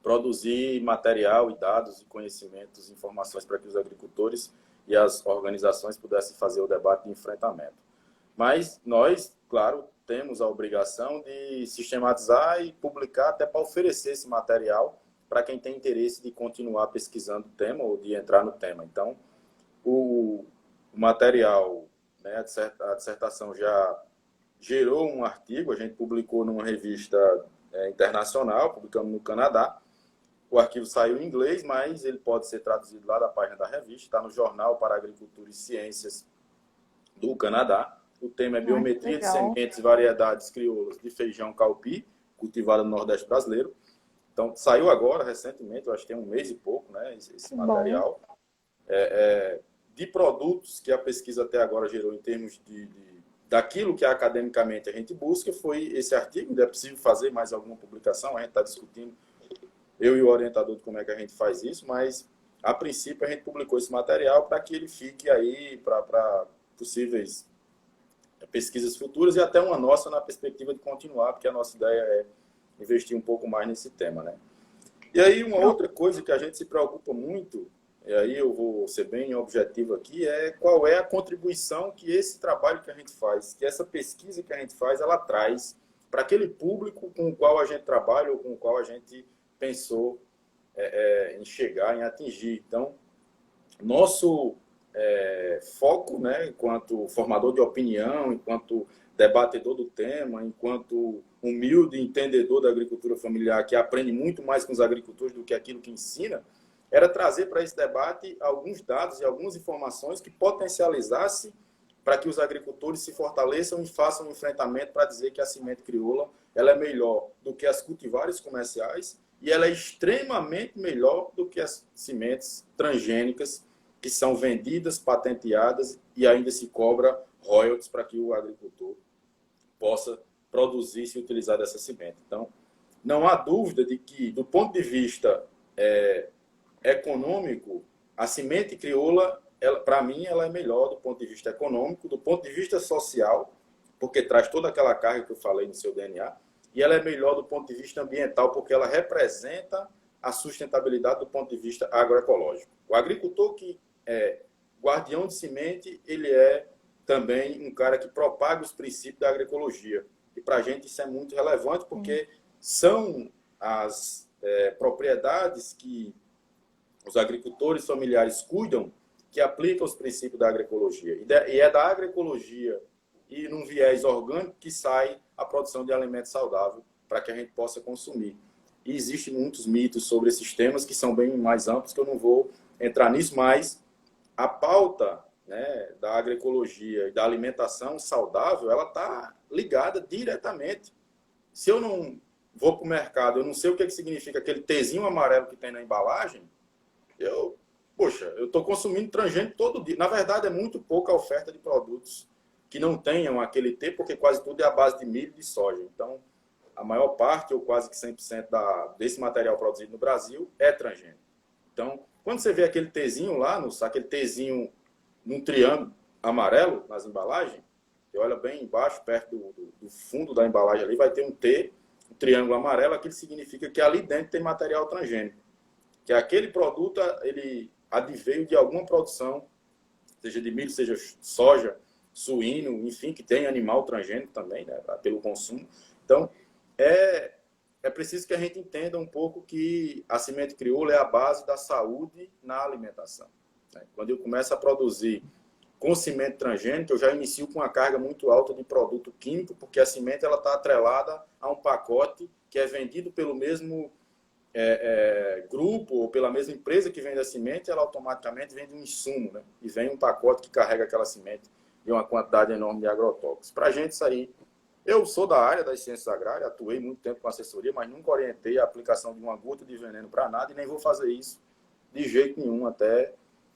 produzir material e dados e conhecimentos, informações para que os agricultores e as organizações pudessem fazer o debate de enfrentamento. Mas nós, claro, temos a obrigação de sistematizar e publicar até para oferecer esse material para quem tem interesse de continuar pesquisando o tema ou de entrar no tema. Então, o material, né, a dissertação já gerou um artigo, a gente publicou numa revista internacional, publicamos no Canadá. O arquivo saiu em inglês, mas ele pode ser traduzido lá da página da revista. Está no Jornal para Agricultura e Ciências do Canadá. O tema é Biometria de Sementes e Variedades Crioulas de Feijão Calpi, cultivada no Nordeste brasileiro. Então, saiu agora, recentemente, eu acho que tem um mês e pouco, né, esse material. De produtos que a pesquisa até agora gerou em termos daquilo que academicamente a gente busca, foi esse artigo. Ainda é possível fazer mais alguma publicação, a gente está discutindo, eu e o orientador, de como é que a gente faz isso, mas, a princípio, a gente publicou esse material para que ele fique aí para possíveis pesquisas futuras e até uma nossa na perspectiva de continuar, porque a nossa ideia é investir um pouco mais nesse tema, né? E aí, uma outra coisa que a gente se preocupa muito, e aí eu vou ser bem objetivo aqui, é qual é a contribuição que esse trabalho que a gente faz, que essa pesquisa que a gente faz, ela traz para aquele público com o qual a gente trabalha ou com o qual a gente pensou em chegar, em atingir. Então, nosso foco, né, enquanto formador de opinião, enquanto debatedor do tema, enquanto humilde entendedor da agricultura familiar, que aprende muito mais com os agricultores do que aquilo que ensina, era trazer para esse debate alguns dados e algumas informações que potencializassem para que os agricultores se fortaleçam e façam um enfrentamento para dizer que a semente crioula ela é melhor do que as cultivares comerciais e ela é extremamente melhor do que as sementes transgênicas que são vendidas, patenteadas e ainda se cobra royalties para que o agricultor possa produzir e se utilizar dessa semente. Então, não há dúvida de que, do ponto de vista econômico, a semente crioula, para mim, ela é melhor do ponto de vista econômico, do ponto de vista social, porque traz toda aquela carga que eu falei no seu DNA, e ela é melhor do ponto de vista ambiental, porque ela representa a sustentabilidade do ponto de vista agroecológico. O agricultor que é guardião de semente, ele é também um cara que propaga os princípios da agroecologia. E para a gente isso é muito relevante, porque são as propriedades que os agricultores familiares cuidam, que aplicam os princípios da agroecologia. E é da agroecologia e num viés orgânico que sai a produção de alimento saudável para que a gente possa consumir. E existem muitos mitos sobre esses temas que são bem mais amplos, que eu não vou entrar nisso, mas a pauta, né, da agroecologia e da alimentação saudável, ela está ligada diretamente. Se eu não vou para o mercado, eu não sei o que significa aquele Tzinho amarelo que tem na embalagem, eu estou consumindo transgênico todo dia. Na verdade, é muito pouca a oferta de produtos que não tenham aquele T, porque quase tudo é à base de milho e de soja. Então, a maior parte, ou quase que 100% desse material produzido no Brasil, é transgênico. Então, quando você vê aquele Tzinho lá, aquele Tzinho num triângulo amarelo nas embalagens, você olha bem embaixo, perto do fundo da embalagem ali, vai ter um T, um triângulo amarelo, aquilo significa que ali dentro tem material transgênico. Que aquele produto, ele adveio de alguma produção, seja de milho, seja soja, suíno, enfim, que tem animal transgênico também, né, pelo consumo. Então, é preciso que a gente entenda um pouco que a semente crioula é a base da saúde na alimentação. Né? Quando eu começo a produzir com semente transgênica, eu já inicio com uma carga muito alta de produto químico, porque a semente está atrelada a um pacote que é vendido pelo mesmo grupo ou pela mesma empresa que vende a semente, ela automaticamente vende um insumo, né? E vem um pacote que carrega aquela semente e uma quantidade enorme de agrotóxicos. Para a gente sair, eu sou da área das ciências agrárias, atuei muito tempo com assessoria, mas nunca orientei a aplicação de uma gota de veneno para nada e nem vou fazer isso de jeito nenhum até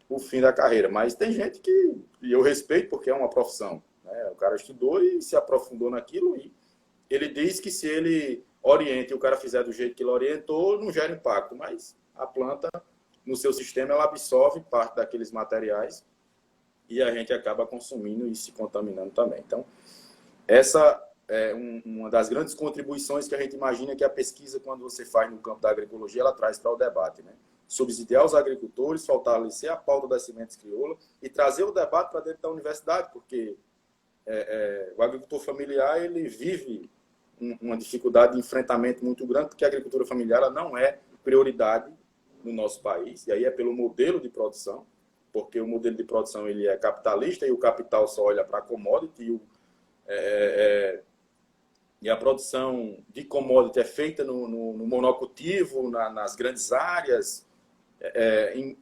o fim da carreira. Mas tem gente que eu respeito porque é uma profissão, né? O cara estudou e se aprofundou naquilo e ele diz que se ele orienta e o cara fizer do jeito que ele orientou, não gera impacto, mas a planta, no seu sistema, ela absorve parte daqueles materiais e a gente acaba consumindo e se contaminando também. Então, essa é uma das grandes contribuições que a gente imagina que a pesquisa, quando você faz no campo da agroecologia, ela traz para o debate, né? Subsidiar os agricultores, fortalecer a pauta das sementes crioula e trazer o debate para dentro da universidade, porque o agricultor familiar, ele vive uma dificuldade de enfrentamento muito grande, porque a agricultura familiar ela não é prioridade no nosso país, e aí é pelo modelo de produção, porque o modelo de produção ele é capitalista e o capital só olha para a commodity e a produção de commodity é feita no monocultivo, nas grandes áreas, em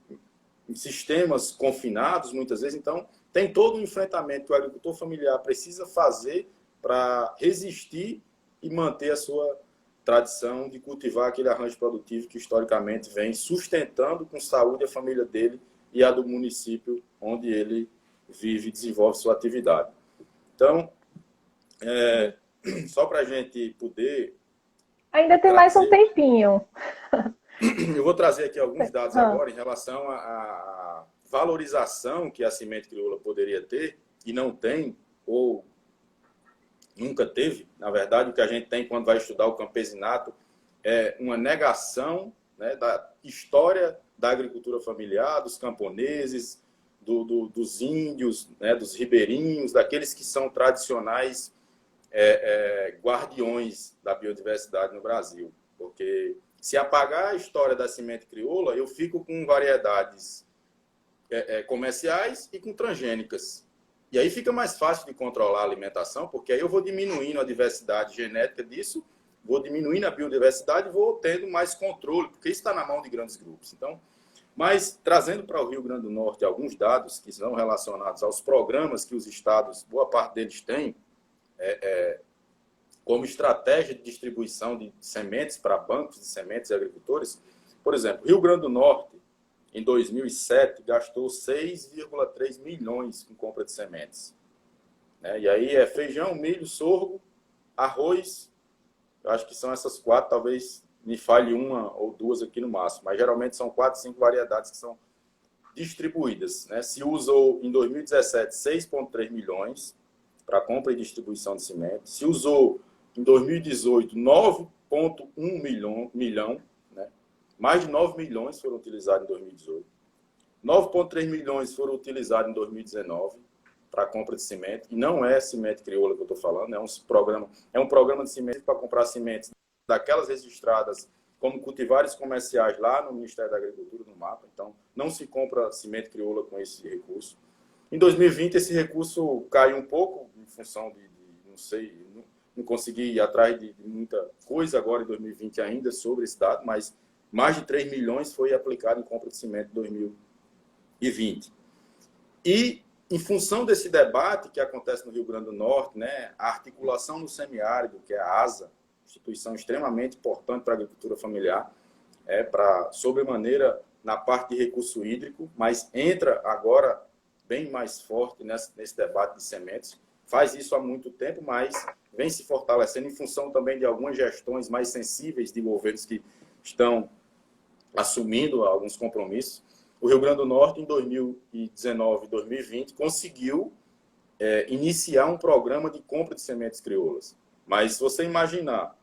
sistemas confinados muitas vezes. Então, tem todo um enfrentamento que o agricultor familiar precisa fazer para resistir e manter a sua tradição de cultivar aquele arranjo produtivo que historicamente vem sustentando com saúde a família dele e a do município onde ele vive e desenvolve sua atividade. Então, só para a gente poder... Ainda tem mais um tempinho. Eu vou trazer aqui alguns dados agora em relação à valorização que a semente crioula poderia ter e não tem, ou nunca teve. Na verdade, o que a gente tem quando vai estudar o campesinato é uma negação, né, da história da agricultura familiar, dos camponeses, dos índios, né, dos ribeirinhos, daqueles que são tradicionais guardiões da biodiversidade no Brasil. Porque se apagar a história da semente crioula, eu fico com variedades comerciais e com transgênicas. E aí fica mais fácil de controlar a alimentação, porque aí eu vou diminuindo a diversidade genética disso, vou diminuindo a biodiversidade e vou tendo mais controle, porque isso está na mão de grandes grupos. Então, Mas, trazendo para o Rio Grande do Norte alguns dados que são relacionados aos programas que os estados, boa parte deles têm, como estratégia de distribuição de sementes para bancos de sementes e agricultores. Por exemplo, Rio Grande do Norte, em 2007, gastou 6,3 milhões com compra de sementes. E aí é feijão, milho, sorgo, arroz, eu acho que são essas 4, talvez me falhe uma ou duas aqui no máximo, mas geralmente são 4, 5 variedades que são distribuídas. Se usou em 2017 6,3 milhões para compra e distribuição de sementes, se usou em 2018 9,1 milhão, mais de 9 milhões foram utilizados em 2018, 9,3 milhões foram utilizados em 2019 para compra de semente, e não é semente crioula que eu estou falando, é um programa de semente para comprar sementes daquelas registradas como cultivares comerciais lá no Ministério da Agricultura, no MAPA. Então, não se compra semente crioula com esse recurso. Em 2020, esse recurso caiu um pouco, em função não sei, não consegui ir atrás de muita coisa agora em 2020 ainda sobre esse dado, mas mais de 3 milhões foi aplicado em compra de semente em 2020. E, em função desse debate que acontece no Rio Grande do Norte, a articulação no semiárido, que é a ASA, instituição extremamente importante para a agricultura familiar, para sobremaneira na parte de recurso hídrico, mas entra agora bem mais forte nesse debate de sementes. Faz isso há muito tempo, mas vem se fortalecendo em função também de algumas gestões mais sensíveis de governos que estão assumindo alguns compromissos. O Rio Grande do Norte, em 2019 e 2020, conseguiu iniciar um programa de compra de sementes crioulas. Mas se você imaginar,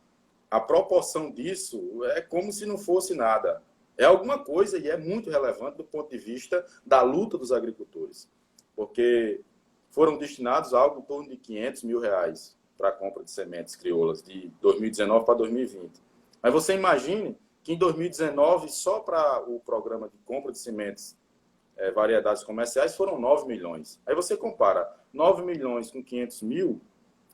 a proporção disso é como se não fosse nada. É alguma coisa e é muito relevante do ponto de vista da luta dos agricultores. Porque foram destinados algo em torno de R$500 mil para a compra de sementes crioulas de 2019 para 2020. Mas você imagine que em 2019, só para o programa de compra de sementes variedades comerciais, foram 9 milhões. Aí você compara 9 milhões com 500 mil,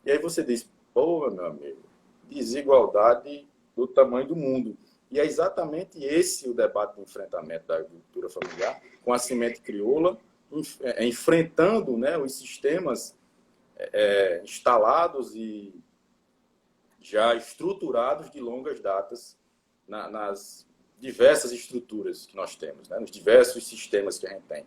e aí você diz, pô, meu amigo, desigualdade do tamanho do mundo. E é exatamente esse o debate de enfrentamento da agricultura familiar, com a semente crioula, enfrentando os sistemas instalados e já estruturados de longas datas nas diversas estruturas que nós temos, nos diversos sistemas que a gente tem.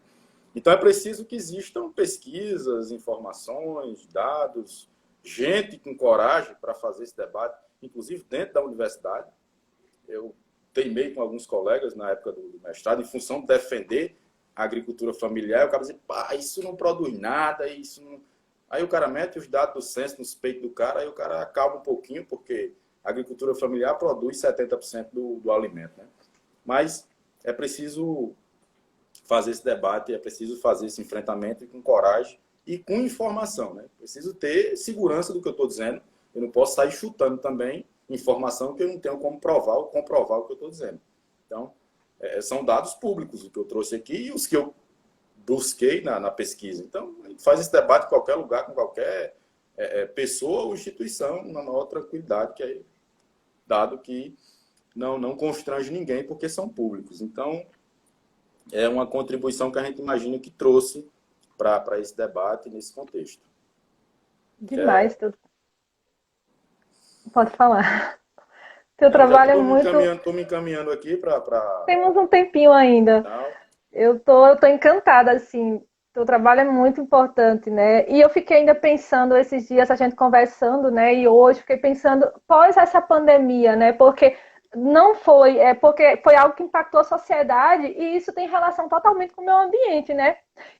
Então, é preciso que existam pesquisas, informações, dados, gente com coragem para fazer esse debate, inclusive dentro da universidade. Eu teimei com alguns colegas na época do mestrado, em função de defender a agricultura familiar. Eu acabo dizendo, pá, isso não produz nada, isso não... Aí o cara mete os dados do censo nos peitos do cara, aí o cara acalma um pouquinho, porque a agricultura familiar produz 70% do alimento. Mas é preciso fazer esse debate, é preciso fazer esse enfrentamento com coragem e com informação. Preciso ter segurança do que eu estou dizendo. Eu não posso sair chutando também informação que eu não tenho como provar ou comprovar o que eu estou dizendo. Então, são dados públicos o que eu trouxe aqui e os que eu busquei na pesquisa. Então, a gente faz esse debate em qualquer lugar, com qualquer pessoa ou instituição, na maior tranquilidade, que é dado que não constrange ninguém, porque são públicos. Então, é uma contribuição que a gente imagina que trouxe para esse debate, nesse contexto. Demais. Pode falar. Teu trabalho é muito... Estou me encaminhando aqui para... Temos um tempinho ainda. Não. Eu tô encantada, assim. Teu trabalho é muito importante, E eu fiquei ainda pensando esses dias, a gente conversando, E hoje fiquei pensando, pós essa pandemia, Porque não foi, porque foi algo que impactou a sociedade e isso tem relação totalmente com o meio ambiente,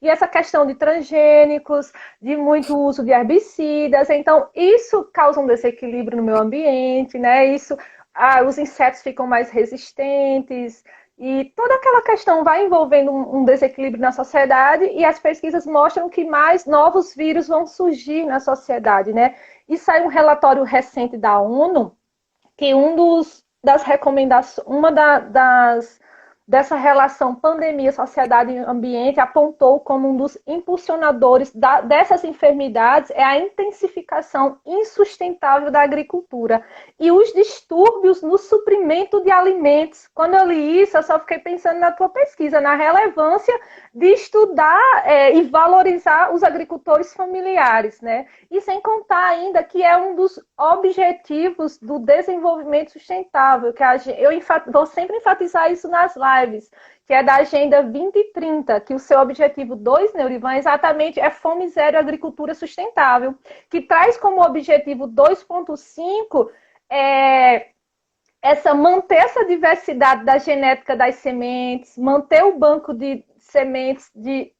E essa questão de transgênicos, de muito uso de herbicidas, então isso causa um desequilíbrio no meio ambiente, Isso, os insetos ficam mais resistentes. E toda aquela questão vai envolvendo um desequilíbrio na sociedade e as pesquisas mostram que mais novos vírus vão surgir na sociedade, E saiu um relatório recente da ONU que das recomendações, uma das dessa relação pandemia, sociedade e ambiente, apontou como um dos impulsionadores dessas enfermidades é a intensificação insustentável da agricultura e os distúrbios no suprimento de alimentos. Quando eu li isso, eu só fiquei pensando na tua pesquisa, na relevância de estudar e valorizar os agricultores familiares, né? E sem contar ainda que é um dos objetivos do desenvolvimento sustentável, que eu vou sempre enfatizar isso nas lives, que é da Agenda 2030, que o seu objetivo 2, Neurivan, exatamente é fome zero e agricultura sustentável, que traz como objetivo 2.5 manter essa diversidade da genética das sementes, manter o banco de sementes de...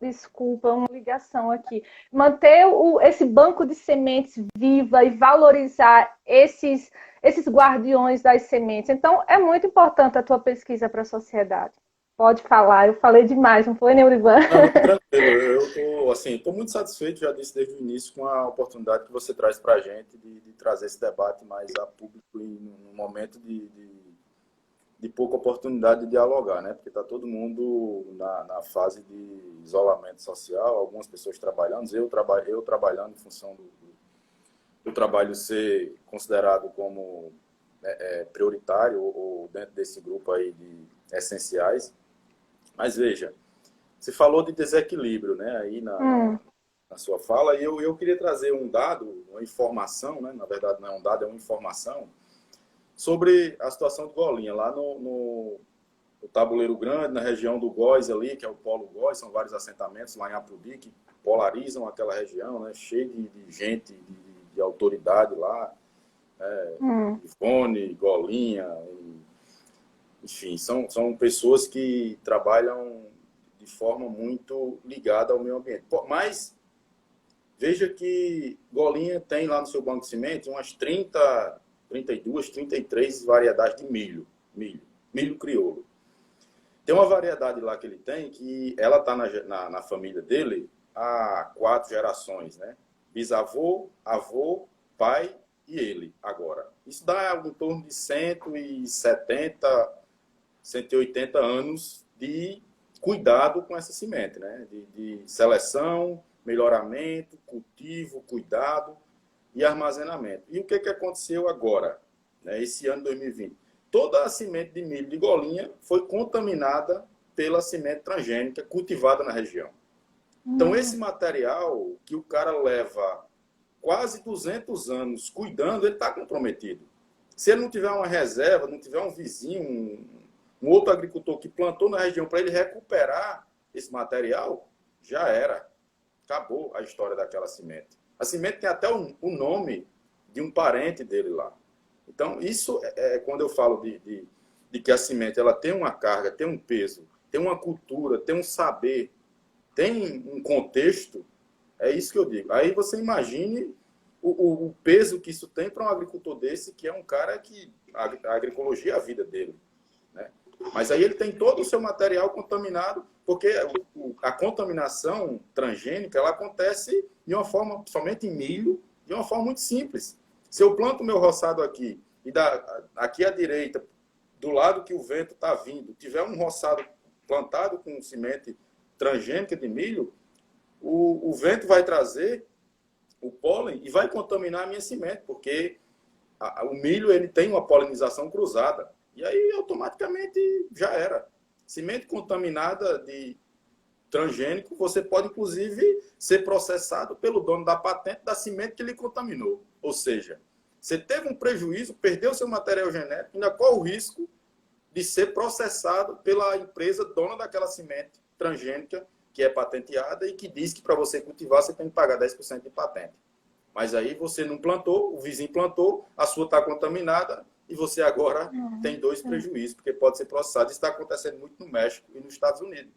Desculpa, uma ligação aqui. Manter esse banco de sementes viva e valorizar esses guardiões das sementes. Então, é muito importante a tua pesquisa para a sociedade. Pode falar, eu falei demais, não foi, Neurivan? Não, tranquilo, eu estou muito satisfeito, já disse desde o início, com a oportunidade que você traz para a gente de trazer esse debate mais a público em um momento de pouca oportunidade de dialogar, né? Porque está todo mundo na fase de isolamento social, algumas pessoas trabalhando, eu trabalhando em função do trabalho ser considerado como prioritário ou dentro desse grupo aí de essenciais. Mas veja, você falou de desequilíbrio, né? Aí na sua fala, e eu queria trazer um dado, uma informação, né? Na verdade não é um dado, é uma informação sobre a situação de Golinha, lá no Tabuleiro Grande, na região do Góis ali, que é o Polo Góis, são vários assentamentos lá em Apudi que polarizam aquela região, né, cheio de gente, de autoridade lá, Ivone, Golinha, enfim, são pessoas que trabalham de forma muito ligada ao meio ambiente. Mas veja que Golinha tem lá no seu banco de cimento umas 32, 33 variedades de milho crioulo. Tem uma variedade lá que ele tem que ela está na família dele há 4 gerações, né? Bisavô, avô, pai e ele agora. Isso dá em torno de 170, 180 anos de cuidado com essa semente, né? De seleção, melhoramento, cultivo, cuidado e armazenamento. E o que aconteceu agora, né, esse ano 2020? Toda a semente de milho de Golinha foi contaminada pela semente transgênica cultivada na região. Então, esse material que o cara leva quase 200 anos cuidando, ele está comprometido. Se ele não tiver uma reserva, não tiver um vizinho, um outro agricultor que plantou na região para ele recuperar esse material, já era. Acabou a história daquela semente. A semente tem até o nome de um parente dele lá. Então, isso quando eu falo de que a semente ela tem uma carga, tem um peso, tem uma cultura, tem um saber, tem um contexto, é isso que eu digo. Aí você imagine o peso que isso tem para um agricultor desse, que é um cara que a agroecologia é a vida dele, né? Mas aí ele tem todo o seu material contaminado, porque a contaminação transgênica ela acontece de uma forma, somente em milho, de uma forma muito simples. Se eu planto o meu roçado aqui, e aqui à direita, do lado que o vento está vindo, tiver um roçado plantado com semente transgênica de milho, o vento vai trazer o pólen e vai contaminar a minha semente, porque o milho ele tem uma polinização cruzada. E aí, automaticamente, já era. Semente contaminada de transgênico, você pode, inclusive, ser processado pelo dono da patente da semente que lhe contaminou. Ou seja, você teve um prejuízo, perdeu seu material genético, ainda corre o risco de ser processado pela empresa dona daquela semente transgênica, que é patenteada e que diz que para você cultivar, você tem que pagar 10% de patente. Mas aí você não plantou, o vizinho plantou, a sua está contaminada, e você agora tem 2 prejuízos, porque pode ser processado. Isso está acontecendo muito no México e nos Estados Unidos.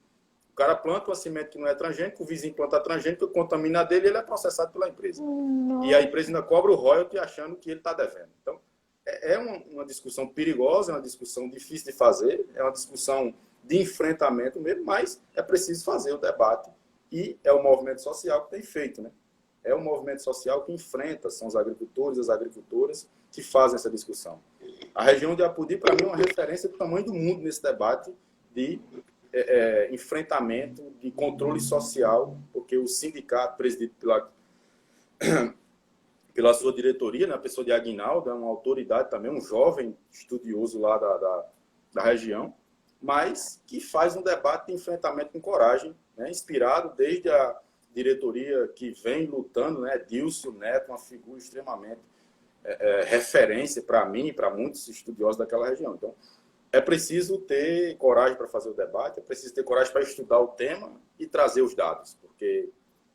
O cara planta uma semente que não é transgênica, o vizinho planta transgênica, contamina a dele e ele é processado pela empresa. E a empresa ainda cobra o royalty achando que ele está devendo. Então, é uma discussão perigosa, é uma discussão difícil de fazer, é uma discussão de enfrentamento mesmo, mas é preciso fazer o debate. E é o movimento social que tem feito, né? É um movimento social que enfrenta, são os agricultores, as agricultoras que fazem essa discussão. A região de Apudi, para mim, é uma referência do tamanho do mundo nesse debate de enfrentamento, de controle social, porque o sindicato, presidido pela sua diretoria, né, a pessoa de Aguinaldo, é uma autoridade também, um jovem estudioso lá da região, mas que faz um debate de enfrentamento com coragem, né, inspirado desde a diretoria que vem lutando, né, Dilson Neto, uma figura extremamente referência para mim e para muitos estudiosos daquela região. Então, é preciso ter coragem para fazer o debate, é preciso ter coragem para estudar o tema e trazer os dados, porque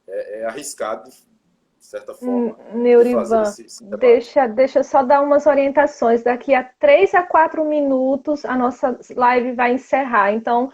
é arriscado, de certa forma, de fazer Neurivan, esse debate. deixa eu só dar umas orientações. Daqui a 3 a 4 minutos a nossa live vai encerrar. Então,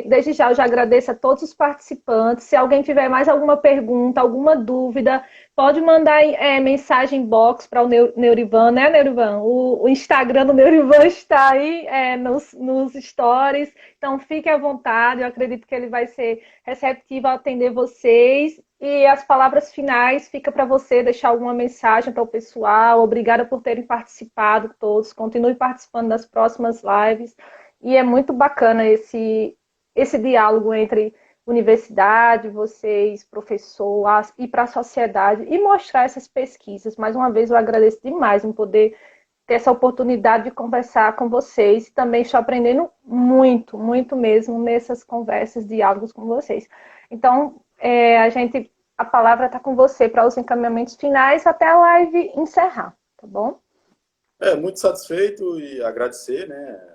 desde já, eu já agradeço a todos os participantes. Se alguém tiver mais alguma pergunta, alguma dúvida, pode mandar mensagem box para o Neurivan, né, Neurivan? O Instagram do Neurivan está aí nos stories. Então, fique à vontade. Eu acredito que ele vai ser receptivo a atender vocês. E as palavras finais fica para você deixar alguma mensagem para o pessoal. Obrigada por terem participado todos. Continue participando das próximas lives. E é muito bacana esse diálogo entre universidade, vocês, professor, e para a sociedade, e mostrar essas pesquisas. Mais uma vez, eu agradeço demais em poder ter essa oportunidade de conversar com vocês. Também estou aprendendo muito, muito mesmo nessas conversas, diálogos com vocês. Então, a palavra está com você para os encaminhamentos finais até a live encerrar, tá bom? Muito satisfeito e agradecer, né,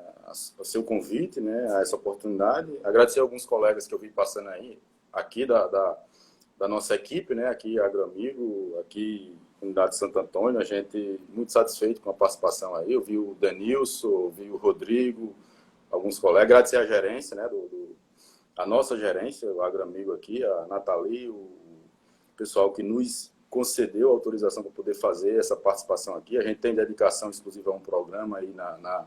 o seu convite, né, a essa oportunidade. Agradecer a alguns colegas que eu vi passando aí, aqui da nossa equipe, né, aqui Agroamigo, aqui Unidade de Santo Antônio, a gente muito satisfeito com a participação aí. Eu vi o Denilson, vi o Rodrigo, alguns colegas. Agradecer a gerência, né, a nossa gerência, o Agroamigo aqui, a Nathalie, o pessoal que nos concedeu a autorização para poder fazer essa participação aqui. A gente tem dedicação exclusiva a um programa aí na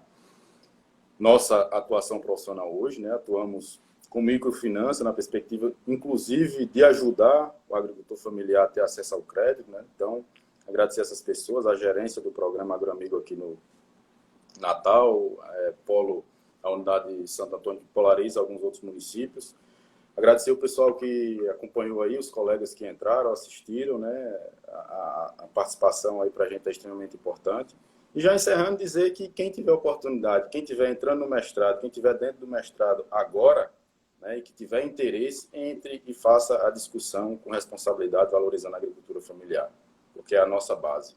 nossa atuação profissional hoje, né? Atuamos com microfinança na perspectiva, inclusive, de ajudar o agricultor familiar a ter acesso ao crédito, né? Então, agradecer essas pessoas, a gerência do programa Agroamigo aqui no Natal, Polo, a unidade de Santo Antônio que polariza alguns outros municípios. Agradecer o pessoal que acompanhou aí, os colegas que entraram, assistiram, né? A participação aí para a gente é extremamente importante. E já encerrando, dizer que quem tiver oportunidade, quem tiver entrando no mestrado, quem tiver dentro do mestrado agora, né, e que tiver interesse, entre e faça a discussão com responsabilidade, valorizando a agricultura familiar, porque é a nossa base.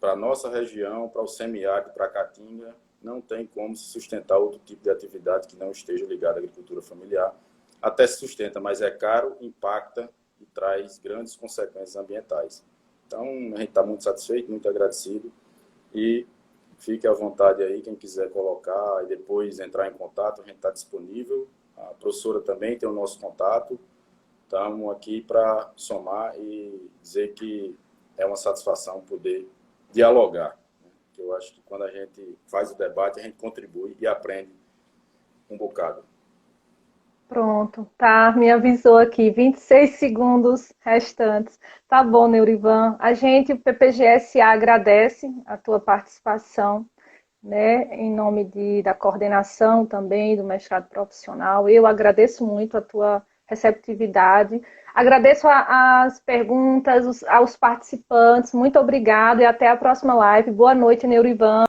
Para a nossa região, para o semiárido, para a Caatinga, não tem como se sustentar outro tipo de atividade que não esteja ligada à agricultura familiar. Até se sustenta, mas é caro, impacta e traz grandes consequências ambientais. Então, a gente está muito satisfeito, muito agradecido e fique à vontade aí, quem quiser colocar e depois entrar em contato, a gente está disponível. A professora também tem o nosso contato. Estamos aqui para somar e dizer que é uma satisfação poder dialogar. Né? Eu acho que quando a gente faz o debate, a gente contribui e aprende um bocado. Pronto, tá, me avisou aqui, 26 segundos restantes. Tá bom, Neurivan. A gente, o PPGSA, agradece a tua participação, né, em nome da coordenação também do mestrado profissional. Eu agradeço muito a tua receptividade. Agradeço as perguntas, aos participantes. Muito obrigada e até a próxima live. Boa noite, Neurivan.